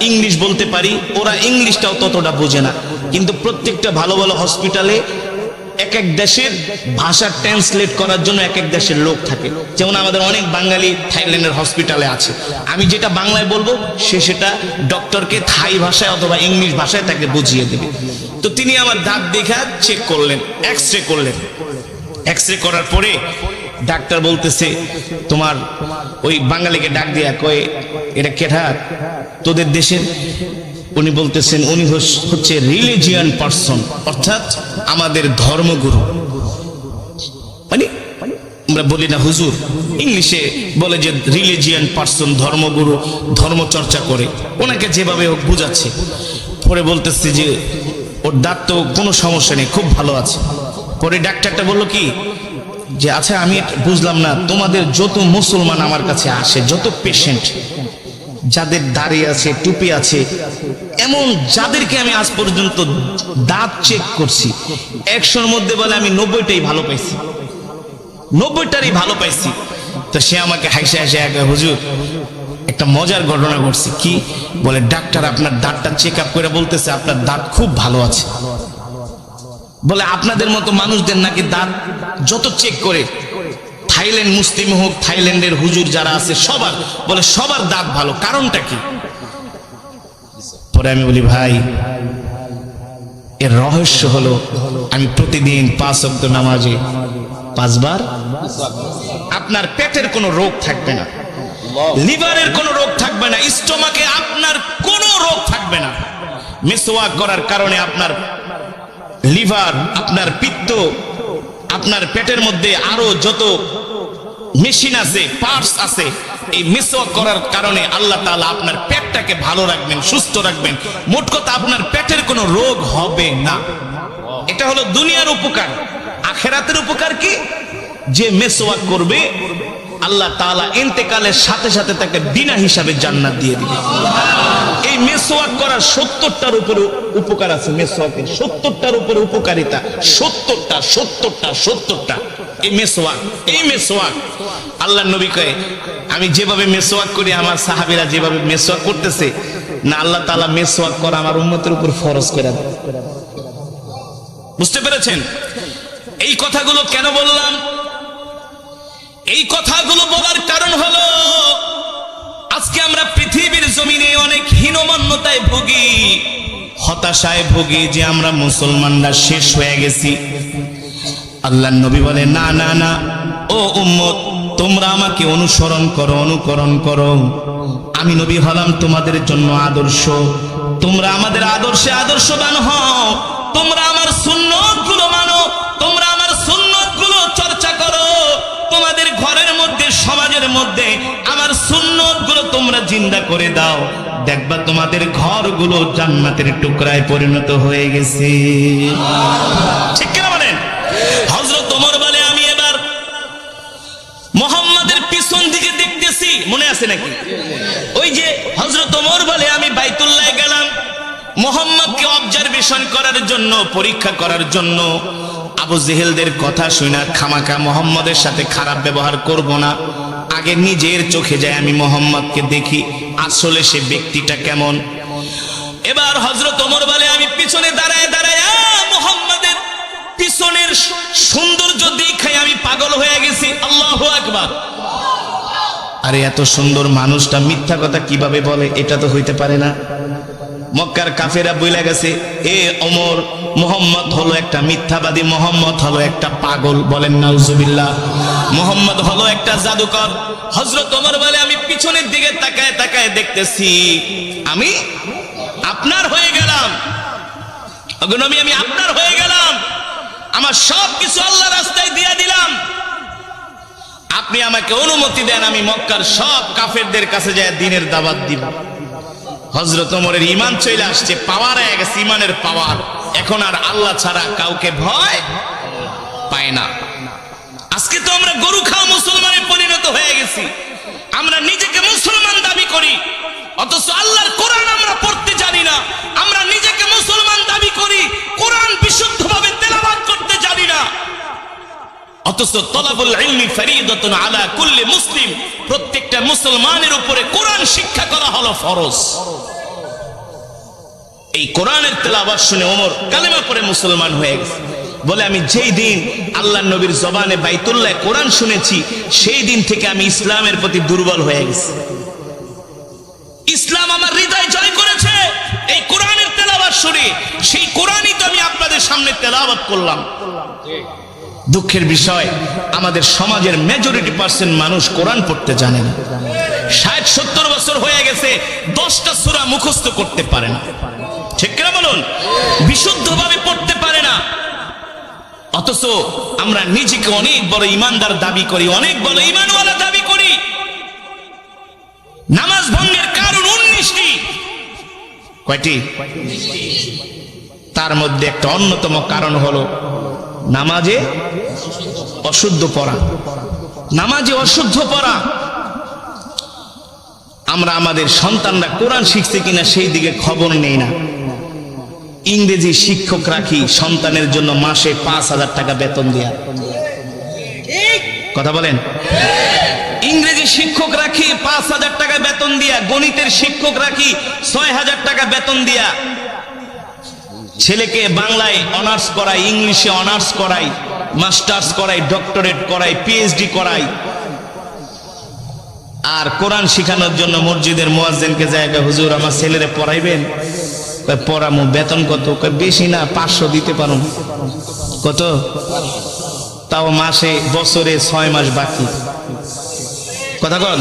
ইংলিশ বলতে পারি, ওরা ইংলিশটাও ততটা বোঝে না। কিন্তু প্রত্যেকটা ভালো ভালো হসপিটালে এক এক দেশের ভাষা ট্রান্সলেট করার জন্য এক এক দেশের লোক থাকে। যেমন আমাদের অনেক বাঙালি থাইল্যান্ডের হসপিটালে আছে, আমি যেটা বাংলায় বলবো সে সেটা ডক্টরকে থাই ভাষায় অথবা ইংলিশ ভাষায় তাকে বুঝিয়ে দেবে। তো তিনি আমার দাঁত দেখা চেক করলেন, এক্স-রে করলেন। এক্স-রে করার পরে ডাক্তার বলতেছে, তোমার ওই বাঙালিকে ডাক দিয়া কয়ে, এটা কেঠা তোদের দেশের? উনি বলতেছেন উনি হচ্ছে রিলিজিয়ান পার্সন, অর্থাৎ আমাদের ধর্মগুরু। মানে আমরা বলি না হুজুর, ইংলিশে বলে যে রিলিজিয়ান পার্সন, ধর্মগুরু, ধর্ম চর্চা করে, ওনাকে যেভাবে হোক বুঝাচ্ছে। পরে বলতেছে যে ওর দাঁত তো কোনো সমস্যা নেই, খুব ভালো আছে। পরে ডাক্তারটা বললো কি যে আচ্ছা আমি বুঝলাম না, তোমাদের যত মুসলমান আমার কাছে আসে, যত পেশেন্ট যাদের দাড়ি আছে, টুপি আছে, এমন যাদেরকে আমি আজ পর্যন্ত দাঁত চেক করছি 100-র মধ্যে বলে আমি 90টাই ভালো পাইছি, 90টারই ভালো পাইছি। তো সে আমাকে হাসে হাসে হুজুর একটা মজার ঘটনা ঘটছে। কি বলে? ডাক্তার আপনার দাঁতটা চেক আপ করে বলতেছে আপনার দাঁত খুব ভালো আছে। বলে আপনাদের মতো মানুষদের নাকি দাঁত যত চেক করে, থাইল্যান্ড মুসলিম হোক, থাইল্যান্ডের হুজুর যারা আছে সবার, বলে সবার দাঁত ভালো, কারণটা কি? পরে আমি বলি ভাই এর রহস্য হলো আমি প্রতিদিন 5 ওয়াক্ত নামাজে 5 বার, আপনার পেটের কোনো রোগ থাকবে না, লিভারের কোনো রোগ থাকবে না, স্টোমাকে আপনার কোনো রোগ থাকবে না। মিসওয়াক করার কারণে আপনার লিভার, আপনার পিত্ত, আপনার পেটের মধ্যে আরো যত মেশিন আছে, পার্টস আছে, এই মিসওয়াক করার কারণে আল্লাহ তাআলা আপনার পেটটাকে ভালো রাখবেন, সুস্থ রাখবেন। মোট কথা আপনার পেটের কোনো রোগ হবে না। এটা হলো দুনিয়ার উপকার। আখিরাতের উপকার কি? যে মিসওয়াক করবে আল্লাহ তাআলা ইন্তেকালের সাথে সাথে তাকে বিনা হিসাবে জান্নাত দিয়ে দিবে। এই মেসওয়াক করার 70টার উপরে উপকার আছে। মেসওয়াকের 70টার উপরে উপকারিতা, 70টা এই মেসওয়াক আল্লাহর নবী কয়, আমি যেভাবে মেসওয়াক করি আমার সাহাবীরা যেভাবে মেসওয়াক করতেছে না, আল্লাহ তাআলা মেসওয়াক করা আমার উম্মতের উপর ফরজ করে দেয়। বুঝতে পেরেছেন? এই কথাগুলো কেন বললাম? এই কথাগুলো বলার কারণ হলো আজকে আমরা পৃথিবীর জমিনে অনেক হীনমন্যতায় ভুগি, হতাশায় ভুগি যে আমরা মুসলমানরা শেষ হয়ে গেছি। আল্লাহর নবী বলে, না না না, ও উম্মত, তোমরা আমাকে অনুকরণ করো। আমি নবী হলাম তোমাদের জন্য আদর্শ। তোমরা আমাদের আদর্শে আদর্শবান হও। তোমরা আমার সুন্নতগুলো মানো, তোমরা আমার সুন্নতগুলো চর্চা করো। তোমাদের ঘরের মধ্যে, সমাজের মধ্যে আমার সুন্নতগুলো তোমরা জিন্দা করে দাও। দেখবা তোমাদের ঘরগুলো জান্নাতের টুকরায় পরিণত হয়ে গেছে। ঠিক কিনা বলেন? হযরত ওমর বলে, আমি এবার মুহাম্মাদের পিছন দিকে দেখতেছি, মনে আছে নাকি? ওই যে হযরত ওমর বলে, আমি বাইতুল্লাহ গেলাম মুহাম্মদকে অবজারভেশন করার জন্য, পরীক্ষা করার জন্য। আবু জেহেলদের কথা শুনে খামাখা মুহাম্মদের সাথে খারাপ ব্যবহার করব না, আগে নিজের চোখে যায় আমি মুহাম্মদকে দেখি আসলে সে ব্যক্তিটা কেমন। এবার হযরত ওমর বলে, আমি পিছনে দাঁড়ায় মুহাম্মদের পিছনের সৌন্দর্য দেখে আমি পাগল হয়ে গেছি। আল্লাহু আকবার। আরে এত সুন্দর মানুষটা মিথ্যা কথা কিভাবে বলে? এটা তো হইতে পারে না। মক্কার কাফেরা বইলা গেছে, এ ওমর, মুহাম্মদ হলো একটা মিথ্যাবাদী, মুহাম্মদ হলো একটা পাগল। বলেন নাউজুবিল্লাহ। মুহাম্মদ হলো একটা জাদুকর। হযরত ওমর বলে, আমি পিছনের দিকে তাকায় দেখতেছি আমি আপনার হয়ে গেলাম। নবী, আমি আপনার হয়ে গেলাম। আমার সব কিছু আল্লাহর রাস্তায় দিয়ে দিলাম। আপনি আমাকে অনুমতি দেন, আমি মক্কার সব কাফেরদের কাছে যায় দ্বীনের দাওয়াত দিব। হযরত ওমরের ঈমান চলে আসছে, পাওয়ার হয়ে গেছে, ঈমানের পাওয়ার। এখন আর আল্লাহ ছাড়া কাউকে ভয় পায় না। আজকে তো আমরা গরু খাওয়া মুসলমানে পরিণত হয়ে গেছি। আমরা নিজেকে মুসলমান দাবি করি, অথচ আল্লাহর কোরআন আমরা পড়তে জানি না। আমরা নিজেকে মুসলমান দাবি করি, কোরআন বিশুদ্ধভাবে তেলাওয়াত করতে জানি না। অথচ তলাবুল ইলমি ফরিদাতুন আলা কুল্লি মুসলিম, প্রত্যেকটা মুসলমানের উপরে কোরআন শিক্ষা করা হলো ফরজ। এই কোরআনের তেলাওয়াত শুনে ওমর কালেমা পড়ে মুসলমান হয়ে গেছে। বলে, আমি যেই দিন আল্লাহর নবীর জবানে বাইতুল্লাহ কোরআন শুনেছি, সেই দিন থেকে আমি ইসলামের প্রতি দুর্বল হয়ে গেছি। ইসলাম আমার হৃদয় জয় করেছে এই কোরআনের তেলাওয়াত শুনে। সেই কোরআনই তো আমি আপনাদের সামনে তেলাওয়াত করলাম। দুঃখের বিষয়, আমাদের সমাজের মেজরিটি পার্সেন্ট মানুষ কোরআন পড়তে জানে না। 60-70 বছর হয়ে গেছে, 10টা সূরা মুখস্থ করতে পারে না। ঠিক কিনা বলুন? বিশুদ্ধভাবে পড়তে পারে না। অথচ আমরা নিজেকে অনেক বড় ইমানদার দাবি করি, অনেক বড় ইমানওয়ালা দাবি করি। নামাজ ভঙ্গের কারণ 19টি। কয়টি? তার মধ্যে একটা অন্যতম কারণ হলো নামাজে অশুদ্ধ পড়া। নামাজে অশুদ্ধ পড়া। আমরা আমাদের সন্তানরা কোরআন শিখছে কিনা সেই দিকে খবর নেই না। ইংরেজি শিক্ষক রাখি সন্তানের জন্য মাসে 5,000 টাকা বেতন দেয়া। কথা বলেন? ইংরেজি শিক্ষক রাখি 5,000 টাকা বেতন দিয়া, গণিতের শিক্ষক রাখি 6,000 টাকা বেতন দিয়া। ছেলেকে বাংলায় অনার্স করাই, ইংলিশে অনার্স করাই, মাস্টার্স করাই, ডক্টরেট করাই, পিএইচডি করাই। আর কোরআন শিখানোর জন্য মসজিদের মুয়াজ্জিনকে জায়গা, হুজুর আমার ছেলেরে পড়াইবেন? পড়ামু। বেতন কত? বেশি না, 500 দিতে পারুন। কত? তাও মাসে, বছরে 6 মাস বাকি। কথা বল।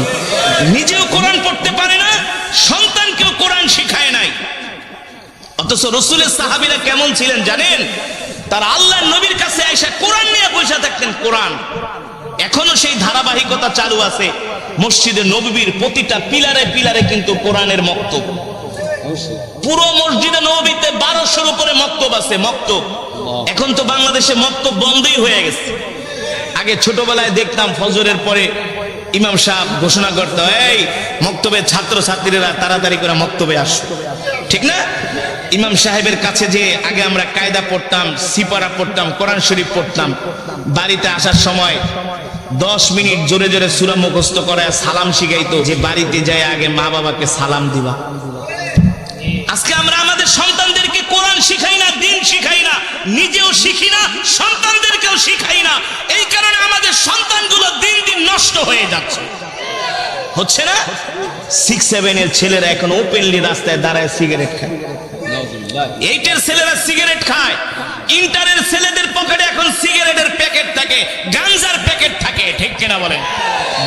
নিজেও কোরআন পড়তে পারে না, সন্তানকেও কোরআন শিখায় নাই। অথচ রাসূলের সাহাবীরা কেমন ছিলেন জানেন? তারা আল্লাহর নবীর কাছে আয়েশা কোরআন নিয়ে বসে থাকতেন। কোরআন এখনো সেই ধারাবাহিকতা চালু আছে। মসজিদে নববীর প্রতিটা পিলারে পিলারে কিন্তু কোরআনের মক্তব। পুরো মসজিদে নববীতে 1200-র উপরে মক্তব আছে। মক্তব এখন তো বাংলাদেশে মক্তব বন্ধই হয়ে গেছে। আগে ছোটবেলায় দেখতাম ফজরের পরে ইমাম সাহেব ঘোষণা করতো, এই মক্তবের ছাত্র ছাত্রীরা তাড়াতাড়ি করে মক্তবে আসো, ঠিক না? ইমাম সাহেবের কাছে যে আগে আমরা কায়দা পড়তাম, সিপারা পড়তাম, কোরআন শরীফ পড়তাম, বাড়িতে আসার সময় 10 মিনিট জোরে জোরে সূরা মুখস্থ করে সালাম শিখাইতো, যে বাড়িতে যায় আগে মা বাবাকে সালাম দিবা। আজকে আমরা আমাদের সন্তানদেরকে কোরআন শিখাই না, দ্বীন শিখাই না, নিজেও শিখি না, সন্তানদেরকেও শিখাই না। এই কারণে আমাদের সন্তানগুলো দিন দিন নষ্ট হয়ে যাচ্ছে, হচ্ছে না? 6-7 এর ছেলেরা এখন ওপেনলি রাস্তায় দাঁড়ায় সিগারেট খায়, 8 এর ছেলেরা সিগারেট খায়, ইন্টারের ছেলেদের পকেটে এখন সিগারেটের প্যাকেট থাকে, গাঞ্জার প্যাকেট থাকে, ঠিক কিনা বলেন?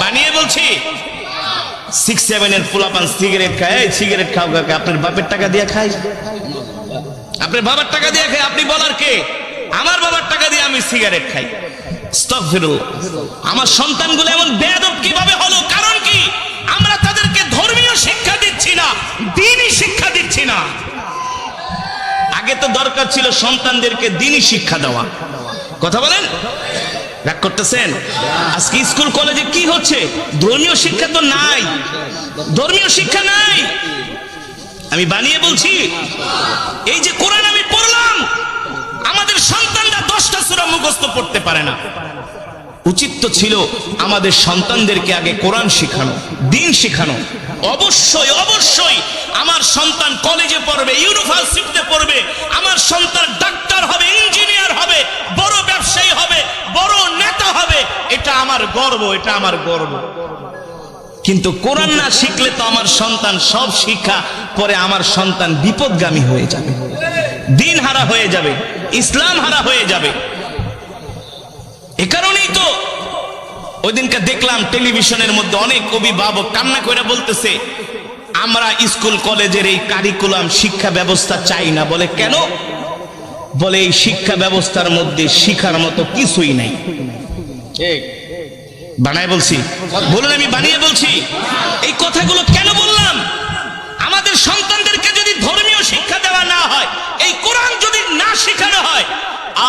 বানিয়ে বলছি। 6-7 এর পোলাপান সিগারেট খায়। এই সিগারেট খাও কাকে? আপনার বাপের টাকা দিয়ে খাই, আপনার বাবার টাকা দিয়ে খাই। আপনি বলার কে? আমার বাবার টাকা দিয়ে আমি সিগারেট খাই। আস্তাগফিরুল্লাহ। আমার সন্তানগুলো এমন বেয়াদব কিভাবে হলো? কারণ কি? আমরা তাদেরকে ধর্মীয় শিক্ষা দিচ্ছি না, দ্বীনি শিক্ষা দিচ্ছি না। আগে তো দরকার ছিল সন্তানদেরকে দ্বীনি শিক্ষা দেওয়া। কথা বলেন, রাগ করতেছেন? আজকে স্কুল কলেজে কি হচ্ছে? ধর্মীয় শিক্ষা তো নাই, ধর্মীয় শিক্ষা নাই। আমি বানিয়ে বলছি। এই যে কোরআন আমি পড়লাম, আমাদের সন্তানরা 10টা সূরা মুখস্থ পড়তে পারে না। উচিত তো ছিল আমাদের সন্তানদেরকে আগে কোরআন শেখানো, দ্বীন শেখানো। অবশ্যই অবশ্যই আমার সন্তান কলেজে পড়বে, ইউনিভার্সিটিতে পড়বে, আমার সন্তান ডাক্তার হবে, ইঞ্জিনিয়ার হবে, বড় ব্যবসায়ী হবে, বড় নেতা হবে, এটা আমার গর্ব, এটা আমার গর্ব। কিন্তু কোরআন না শিখলে তো আমার সন্তান সব শিক্ষা পরে আমার সন্তান বিপদগামী হয়ে যাবে, দ্বীন হারা হয়ে যাবে, ইসলাম হারা হয়ে যাবে। এ কারণেই তো ওই দিনকে দেখলাম টেলিভিশনের মধ্যে অনেক অভিভাবক কান্না করে বলতেছে, আমরা স্কুল কলেজের এই কারিকুলাম শিক্ষা ব্যবস্থা চাই না। বলে কেন? বলে এই শিক্ষা ব্যবস্থার মধ্যে শিখার মতো কিছুই নাই। বানায় বলছি, বলুন আমি বানিয়ে বলছি। এই কথাগুলো কেন বললাম? আমাদের সন্তানদেরকে যদি ধর্মীয় শিক্ষা দেওয়া না হয়, এই কোরআন যদি না শেখানো হয়,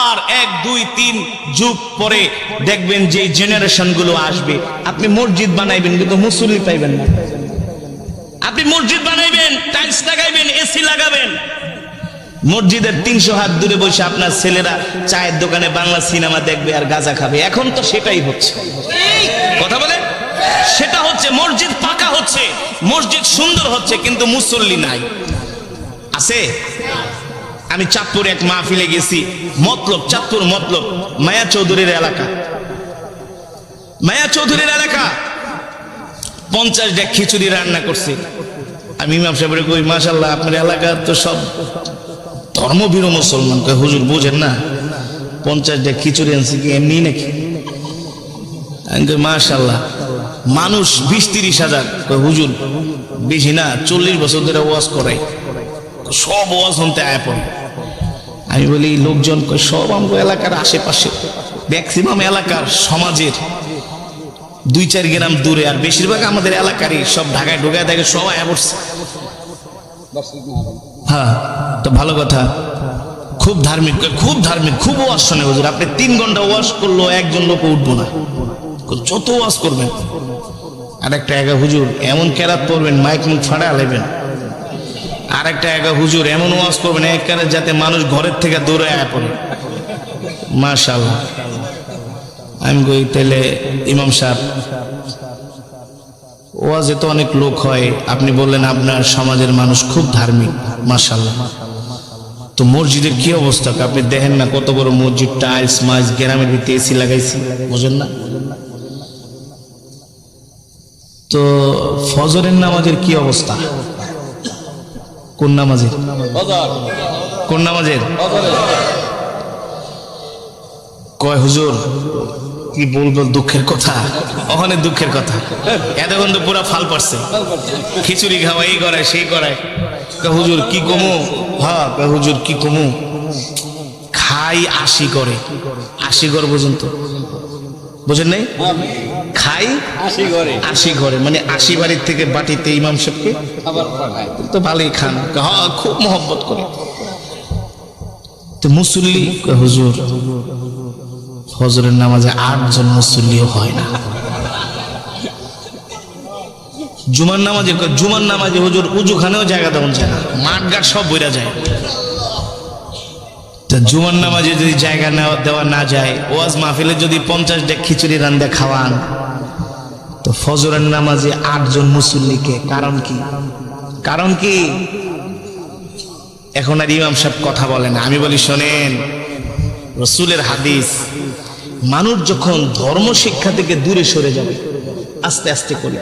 আর 1, 2, 3 যুগ পরে দেখবেন যে জেনারেশন গুলো আসবে, আপনি মসজিদ বানাইবেন কিন্তু মুসল্লি পাইবেন না। আপনি মসজিদ বানাইবেন, টাইলস লাগাইবেন, এসি লাগাবেন, মসজিদের 300 হাত দূরে বসে আপনার ছেলেরা চায়ের দোকানে বাংলা সিনেমা দেখবে আর গাঁজা খাবে। এখন তো সেটাই হচ্ছে, কথা বলে সেটা হচ্ছে। মসজিদ পাকা হচ্ছে, মসজিদ সুন্দর হচ্ছে, কিন্তু মুসল্লি নাই। আছে? আমি চাঁদপুরে এক মাহফিলে গেছি, মতলব, চাঁদপুর মতলব, মায়া চৌধুরীর এলাকা, মায়া চৌধুরীর এলাকা। 50 ডেক খিচুড়ি রান্না করছে। আমি ইমাম সাহেবের কই, মাশাআল্লাহ আপনার এলাকার তো সব ধর্মভীরু মুসলমান। কই হুজুর বুঝেন না, 50 ডেক খিচুড়ি আনছি কি এমনি নাকি? আমি কই মাশাআল্লাহ, মানুষ 20-30 হাজার। কই হুজুর বেশি না, 40 বছর ধরে ওয়াজ করাই, সব ওয়াজ শুনতে আয় পড়ে। আমি বলি লোকজন কই সব আমগো এলাকার আশেপাশে, ম্যাক্সিমাম এলাকার সমাজের 2-4 গ্রাম দূরে, আর বেশিরভাগ আমাদের এলাকারই, সব ঢাকায় ঢোকায় দেখে সবাই আয় পড়ছে। হ্যাঁ, তো ভালো কথা, খুব ধার্মিক, খুব ধার্মিক, খুব ওয়াজ শোনে হুজুর। আপনি 3 ঘন্টা ওয়াজ করলো একজন লোক উঠবো না, যত ওয়াজ করবেন। আর একটা একা হুজুর এমন কেরাত পড়বেন মাইক মুখ ফাড়া আলাইবেন। আর একটা একা হুজুর এমন ওয়াজ করবেন একবারে যাতে মানুষ ঘরের থেকে দৌড়ে আয় পড়ে। মাশাআল্লাহ। আমি কই তাহলে ইমাম সাহেব, ওয়াজে তো অনেক লোক হয়, আপনি বললেন আপনার সমাজের মানুষ খুব ধার্মিক, মাশাআল্লাহ, তো মসজিদের কি অবস্থা? আপনি দেখেন না কত বড় মসজিদ, টাইলস মাইস, গ্রামের ভিতরে এসি লাগাইছি, বুঝেন না? তো ফজরের নামাজের কি অবস্থা? কোন নামাজের? কোন নামাজের? কয় হুজুর কি বলবো, দুঃখের কথা, ওখানে দুঃখের কথা। এতক্ষণ তো পুরা ফাল পড়ছে, খিচুড়ি খাওয়া, এই করায় সেই করায়। হুজুর কি কমু? হ্যাঁ হুজুর কি কমু, খাই 80 করে, 80 ঘর পর্যন্ত, বুঝেন নাই? খাই 80 ঘরে, মানে 80 বাড়ির থেকে বাটিতে ইমাম সাহেবকে তো ভালোই খান। হ্যাঁ খুব মহব্বত করে। তো মুসল্লি? হুজুর ফজরের নামাজে 8 জন মুসল্লিও হয় না। জুমার নামাজে হুজুর উজুখানেও জায়গা দেওয়া যায় না, মাঠ ঘাট সব বইরা যায়। তা জুমার নামাজে যদি জায়গা দেওয়া না যায়, ওয়াজ মাহফিলে যদি 50 ডেক খিচুড়ি রান্দা খাওয়ান, তো ফজরের নামাজে 8 জন মুসল্লিকে, কারণ কি? এখন আর ইমাম সাহেব কথা বলে না। আমি বলি শোনেন, রাসূলের হাদিস, মানুষ যখন ধর্ম শিক্ষা থেকে দূরে সরে যাবে, আস্তে আস্তে করে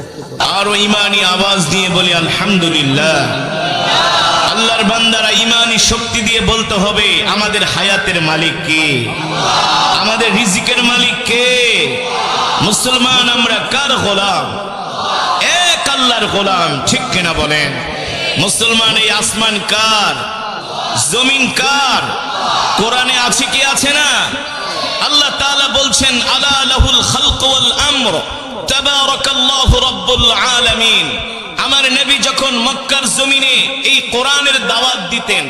আরো ইমানি আওয়াজ দিয়ে বলি আলহামদুলিল্লাহ। আল্লাহর বান্দারা ইমানি শক্তি দিয়ে বলতে হবে, আমাদের হায়াতের মালিক কে? আমাদের রিজিকের মালিক কে? মুসলমান আমরা কার গোলাম? এক আল্লাহর গোলাম, ঠিক কিনা বলেন? মুসলমান, এই আসমান কার? জমিন কার? কোরআনে আছে কি আছে না? আল্লাহ তাআলা বলছেন, আলা লাহুল খালক ওয়াল আমর তাবারাকাল্লাহু রাব্বুল আলামিন। আমার নবী যখন মক্কার জমিনে এই কোরআনের দাওয়াত দিতেন,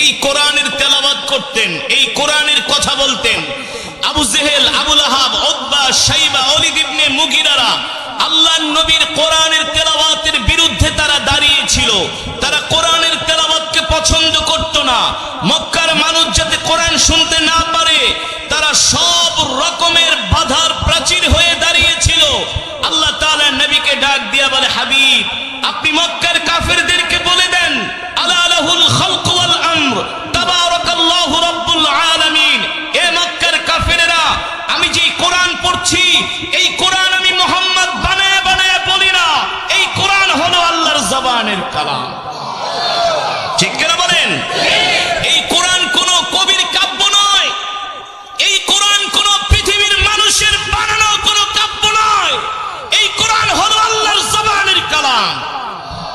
এই কোরআনের তেলাওয়াত করতেন, এই কোরআনের কথা বলতেন, আবু জেহেল, আবু লাহাব, উতবা, শাইবা, ওলীদ ইবনে মুগিরারা আল্লাহর নবীর কোরআনের তেলাওয়াতের বিরুদ্ধে তারা দাঁড়িয়েছিল। তারা কোরআনের তেলাওয়াতকে পছন্দ করত না। মক্কার মানুষ যাতে কোরআন শুনতে না পারে, তারা সব রকমের বাধার প্রাচীর হয়ে দাঁড়িয়েছিল। আল্লাহ তাআলা নবীকে ডাক দিয়া বলে, হাবিব, আপনি মক্কার কাফেরদেরকে বলে দেন, আলা লাহুল খালক ওয়াল আমর তাবারাকাল্লাহু রাব্বুল আলামিন। এ মক্কার কাফেরেরা, আমি যে কোরআন পড়ছি, এই কোরআন আমি মুহাম্মদ বানায় বানায় বলি না, এই কোরআন হলো আল্লাহর জবানের কালাম। ঠিক কিনা বলেন? এই কোরআন কোন কবির কাব্য নয়, এই কোরআন কোন পৃথিবীর মানুষের বানানো কোন কাব্য নয়, এই কোরআন হলো আল্লাহর জবানের কালাম।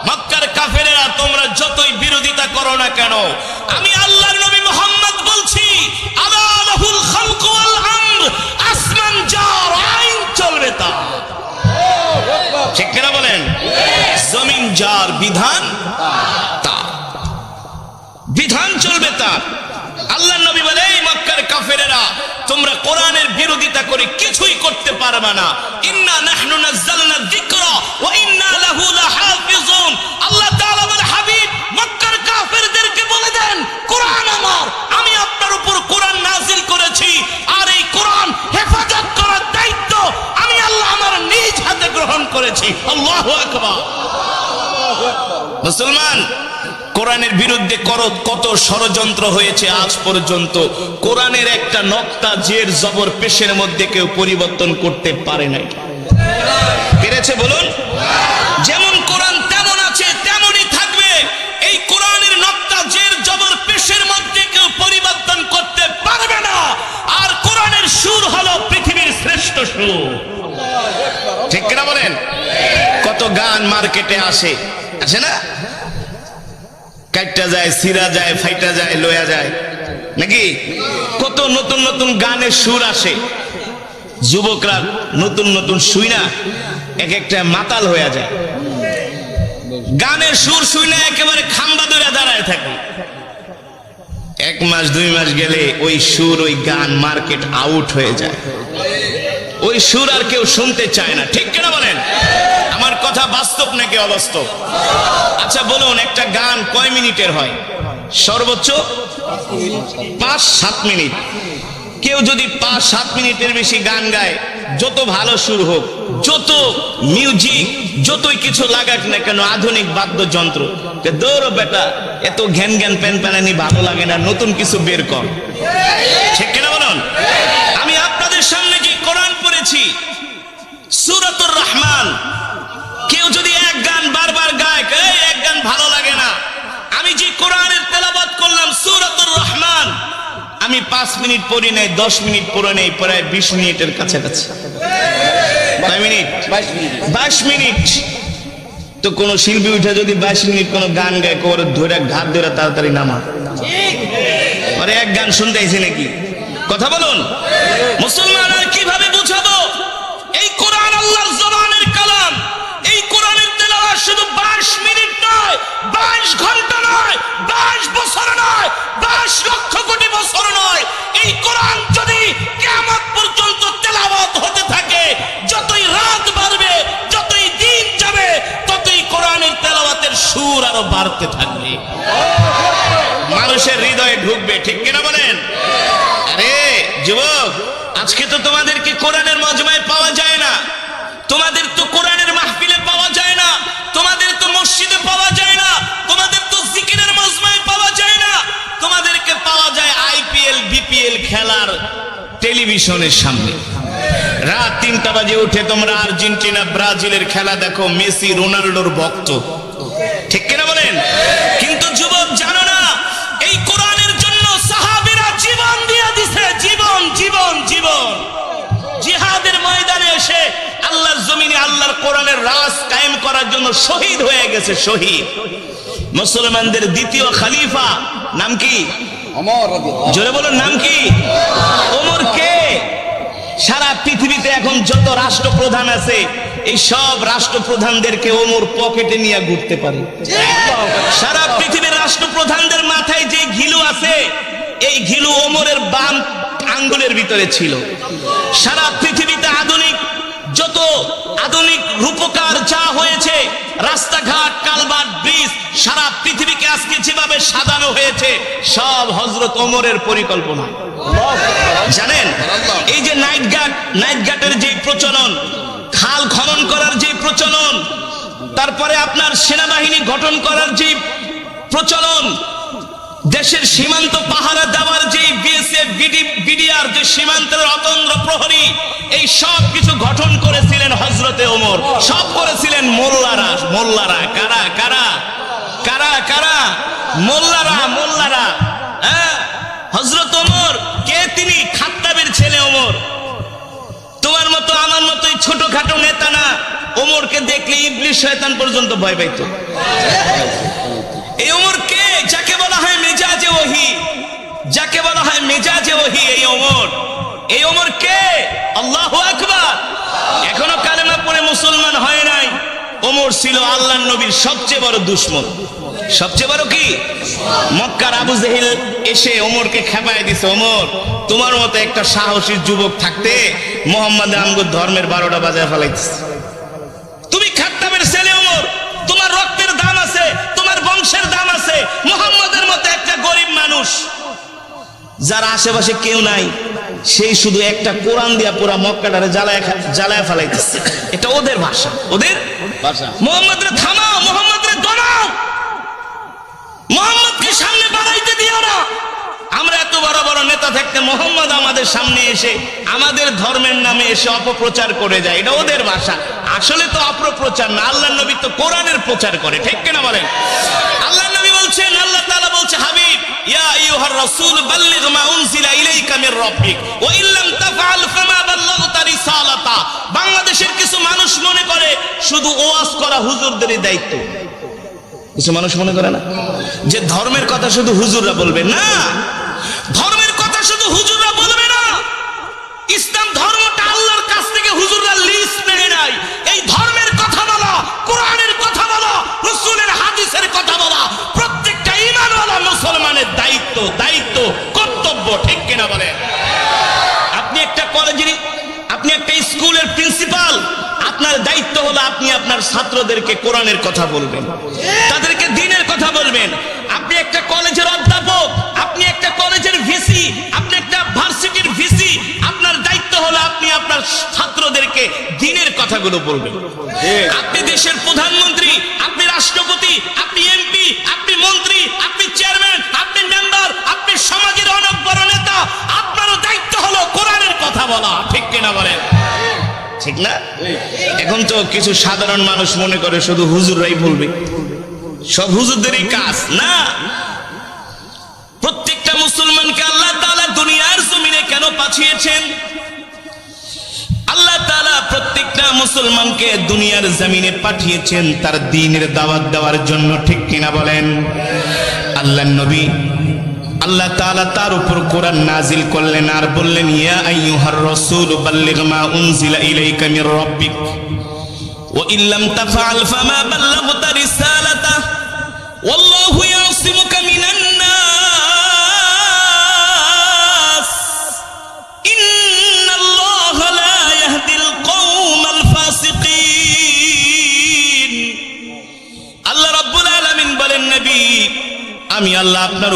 মক্কার কাফেরেরা, তোমরা যতই বিরোধিতা করো না কেন, আমি আল্লাহর নবী মুহাম্মদ বলছি, আলা লাহুল খালক ওয়াল আমর, আসমান যার, আইন চলবে তার। ঠিক কিনা বলেন? জমিন যার, বিধান তার, বিধান চলবে তার। আল্লাহর নবী বলে, এই মক্কার কাফেরেরা, তোমরা কোরআনের বিরোধিতা করে কিছুই করতে পারবে না। ইন্না নাহনু নাযালনা যিকরা ওয়া ইন্না লাহু লাহাফিজুন। আল্লাহ তাআলা বলে, হাবিব, মক্কার কাফেরদেরকে বলে দেন, কোরআন আমার, আমি আপনার উপর কোরআন নাযিল করেছি, আর এই কোরআন হেফাজত করার দায়িত্ব আমি আল্লাহ আমার নিজ হাতে গ্রহণ করেছি। আল্লাহু আকবার। মুসলমান, কোরআনের বিরুদ্ধে কত ষড়যন্ত্র হয়েছে আজ পর্যন্ত। কোরআনের একটা নক্তা, জের, জবর, পেশের মধ্যে কেউ পরিবর্তন করতে পারে নাই। পেরেছে বলুন? যেমন কোরআন তেমন আছে, তেমনই থাকবে। এই কোরআনের নক্তা, জের, জবর, পেশের মধ্যে কেউ পরিবর্তন করতে পারবে না। আর কোরআনের সুর হলো পৃথিবীর শ্রেষ্ঠ সুর। ঠিক কিনা বলেন? কত গান মার্কেটে আসে না? কাটটা যায়, সিরা যায়, ফাইটা যায়, লয়া যায়, নাকি? কত নতুন নতুন গানের সুর আসে। যুবকরা নতুন নতুন শুই না এক একটা মাতাল হয়ে যায়। গানের সুর শুই না একেবারে খাম্বা ধরে দাঁড়ায় থাকে। 1 মাস 2 মাস গেলে ওই সুর, ওই গান মার্কেট আউট হয়ে যায়। ওই সুর আর কেউ শুনতে চায় না। ঠিক কিনা বলেন? আমার কথা বাস্তব নাকি অবাস্তব? আচ্ছা বলুন, একটা গান কয় মিনিটের হয়? সর্বোচ্চ 5-7 মিনিট। কেউ যদি 5-7 মিনিটের বেশি গান গায়, যত ভালো সুর হোক, যত মিউজিক, যতই কিছু লাগাক না কেন, আধুনিক বাদ্যযন্ত্র, দৌড়ো বেটা, এত ঘ্যান ঘ্যান প্যান প্যানানি ভালো লাগে না, নতুন কিছু বের কর। ঠিক কিনা বলুন? আমি আপনাদের সামনে যে কোরআন পড়েছি, সূরাতুর রহমান, কেউ যদি এক গান বারবার গায়, এই এক গান ভালো লাগে না। আমি যে কোরআনের তেলাওয়াত করলাম সূরাতুর রহমান, আমি 5 মিনিট পড়ি নাই, 10 মিনিট পড়ে নেই, প্রায় 20 মিনিটের কাছাকাছি। কয় মিনিট? 22 মিনিট। তো কোন শিল্পী উঠে যদি 22 মিনিট কোন গান গায়, করে ধরে ঘাট ধরে তাড়াতাড়ি নামা, আরে এক গান শুনতে আইছে নাকি? কথা বলুন। মুসলমান, আর কিভাবে বুঝাবো এই কোরআন আল্লাহর জবানের কালাম? এই কোরআনের তেলাওয়াত শুধু 22 মিনিট নয়, 22 ঘন্টা নয়, 22 বছর নয়, 22 লক্ষ কোটি বছর নয়। এই কোরআন যদি কিয়ামত পর্যন্ত তেলাওয়াত হতে থাকে, যতই রাত বাড়বে, যতই দিন যাবে, ততই আরো বাড়তে থাকবে, মানুষের হৃদয়ে ঢুকবে, ঠিক কিনা বলেন? আরে যুবক, আজকে তো তোমাদেরকে কোরআনের মজমায় পাওয়া যায় না, তোমাদের তো কোরআনের মাহফিলে পাওয়া যায় না, তোমাদের তো মসজিদে পাওয়া যায় না, তোমাদের তো জিকিরের মজমায় পাওয়া যায় না, তোমাদেরকে পাওয়া যায় আইপিএল বিপিএল খেলার টেলিভিশনের সামনে। রাত 3টা বাজে উঠে তোমরা আর্জেন্টিনা ব্রাজিলের খেলা দেখো, মেসি রোনাল্ডোর ভক্ত, ঠিক কিনা বলেন? কিন্তু যুবক জানো না, এই কোরআনের জন্য সাহাবীরা জীবন দিয়ে দিছে, জীবন জীবন জীবন। জিহাদের ময়দানে এসে আল্লাহর জমিনে আল্লাহর কোরআনের রাজ কায়েম করার জন্য শহীদ হয়ে গেছে, শহীদ। মুসলমানদের দ্বিতীয় খলিফা নাম কি? ওমর রাদিয়াল্লাহু। জোরে বলুন, নাম কি? ওমর কে? সারা পৃথিবীতে এখন যত রাষ্ট্রপ্রধান আছে, এই সব রাষ্ট্রপ্রধানদেরকে ওমর পকেটে নিয়ে ঘুরতে পারে। সারা পৃথিবীর রাষ্ট্রপ্রধানদের মাথায় যে ঘিলু আছে, এই ঘিলু ওমরের বাম আঙ্গুলের ভিতরে ছিল। সারা পৃথিবীতে যত আধুনিক রূপকার যা হয়েছে, রাস্তাঘাট, কালভার্ট, ব্রিজ, সারা পৃথিবীকে আজকে যেভাবে সাজানো হয়েছে, সব হযরত ওমরের পরিকল্পনা। জানেন, এই যে নাইট ঘাটের যে প্রচলন, খাল খনন করার যে প্রচলন, তারপরে আপনার সেনাবাহিনী গঠন করার যে প্রচলন, দেশের সীমান্ত পাহারা দেওয়ার যে বিএসএফ বিডিআর, যে সীমান্তের অতন্দ্র প্রহরী, এই সব কিছু গঠন করেছিলেন হযরতে ওমর। সব করেছিলেন মোল্লারা। কারা কারা কারা কারা? মোল্লারা। হ্যাঁ, হযরত ওমর কে? তিনি খাত্তাবের ছেলে ওমর। তোমার মতো আমার মতোই ছোটখাটো নেতা না। ওমরকে দেখলে ইবলিস শয়তান পর্যন্ত ভয় পাইত। এই ওমর কে? যাকে বলা হয় মেজাজে ওহী, যাকে বলা হয় মেজাজে ওহী, এই ওমর কে? আল্লাহু আকবার। এখনো কালেমা পড়ে মুসলমান হয় নাই। ওমর ছিল আল্লাহর নবীর সবচেয়ে বড় দুশমন। সবচেয়ে বড় কি? মক্কার আবু জেহেল এসে ওমরকে খেপায় দিছে, ওমর তোমার মতো একটা সাহসী যুবক থাকতে মুহাম্মদ আমগো ধর্মের 12টা বাজায় ফেলাইছে। তুমি খাত্তাবের ছেলে ওমর, তোমার রক্তের দাম আছে, তোমার বংশের দাম আছে। মুহাম্মদের মতো একটা গরিব মানুষ, যার আশেপাশে কেউ নাই, সেই শুধু একটা কোরআন দিয়া পুরা মক্কাটারে জ্বালায় ফেলাইতেছে। এটা ওদের ভাষা, ওদের ভাষা। মুহাম্মদরে থামাও, মুহাম্মদরে দমাও, মুহাম্মদকে সামনে বাড়াইতে দিও না। আমরা এত বড় বড় নেতা থাকতে মুহাম্মদ আমাদের সামনে এসে আমাদের ধর্মের নামে এসে অপপ্রচার করে যায়, এটা ওদের ভাষা। আসলে তো অপপ্রচার না, আল্লাহর নবী তো কোরআনের প্রচার করে, ঠিক কিনা বলেন? আল্লাহর নবী বলছেন, আল্লাহ তাআলা বলছে, হাবিব ইয়া আইয়ুহার রাসূল বাল্লিগ মা উনজিলা ইলাইকা মির রাব্বিক ওয়া ইল্লাম তাফআল ফামা বাল্লাগতা রিসালাতা। বাংলাদেশের কিছু মানুষ মনে করে শুধু ওয়াজ করা হুজুরদেরই দায়িত্ব। কিছু মানুষ মনে করে না যে ধর্মের কথা শুধু হুজুররা বলবে। না, ধর্মের কথা শুধু হুজুররা বলবে না। ইসলাম ধর্মটা আল্লাহর কাছ থেকে হুজুররা লিস্ট নেয় নাই। এই ধর্মের কথা বলা, কোরআনের কথা বলা, রাসূলের হাদিসের কথা বলা প্রত্যেকটা ঈমানওয়ালা মুসলমানের দায়িত্ব, কর্তব্য, ঠিক কিনা বলেন? আপনি একটা কলেজের, আপনি একটা স্কুলের প্রিন্সিপাল, আপনার দায়িত্ব হলো আপনি আপনার ছাত্রদেরকে কোরআনের কথা বলবেন, তাদেরকে দ্বীনের কথা বলবেন। আপনি একটা কলেজের অধ্যাপক, আপনি একটা কলেজের ভিসি, আপনি একটা ভার্সিটির ভিসি, আপনার দায়িত্ব হলো আপনি আপনার ছাত্রদেরকে দ্বীনের কথাগুলো বলবেন। আপনি দেশের প্রধানমন্ত্রী, আপনি রাষ্ট্রপতি, আপনি এমপি, আপনি মন্ত্রী, আপনি চেয়ারম্যান, আপনি মেম্বার, আপনি সমাজের অনেক বড় নেতা, আপনারও দায়িত্ব হলো কোরআনের কথা বলা, ঠিক কিনা বলেন? ঠিক না? এখন তো কিছু সাধারণ মানুষ মনে করে শুধু হুজুররাই বলবে, সব হুজুরদেরই কাজ। না, প্রত্যেকটা মুসলমানকে আল্লাহ তাআলা দুনিয়ার জমিনে কেন পাঠিয়েছেন? আল্লাহ তাআলা প্রত্যেকটা মুসলমানকে দুনিয়ার জমিনে পাঠিয়েছেন তার দ্বীনের দাওয়াত দেওয়ার জন্য, ঠিক কিনা বলেন? আল্লাহর নবী আল্লাহ তাআলা তার উপর কোরআন নাজিল করলেন আর বললেন, ইয়া আইয়ুহার রাসূল বাল্লিগ মা উনজিলা ইলাইকা মির রাব্বিক ওয়া ইল্লাম তাফআল ফামা বাল্লাগতা রিসালাতা ওয়াল্লাহু ইয়াসিমুকা মিনান নাস ইন্নাল্লাহা লা ইয়াহদিল কওমাল ফাসিকিন। আল্লাহ রাব্বুল আলামিন বলেন, আল্লাহ আপনার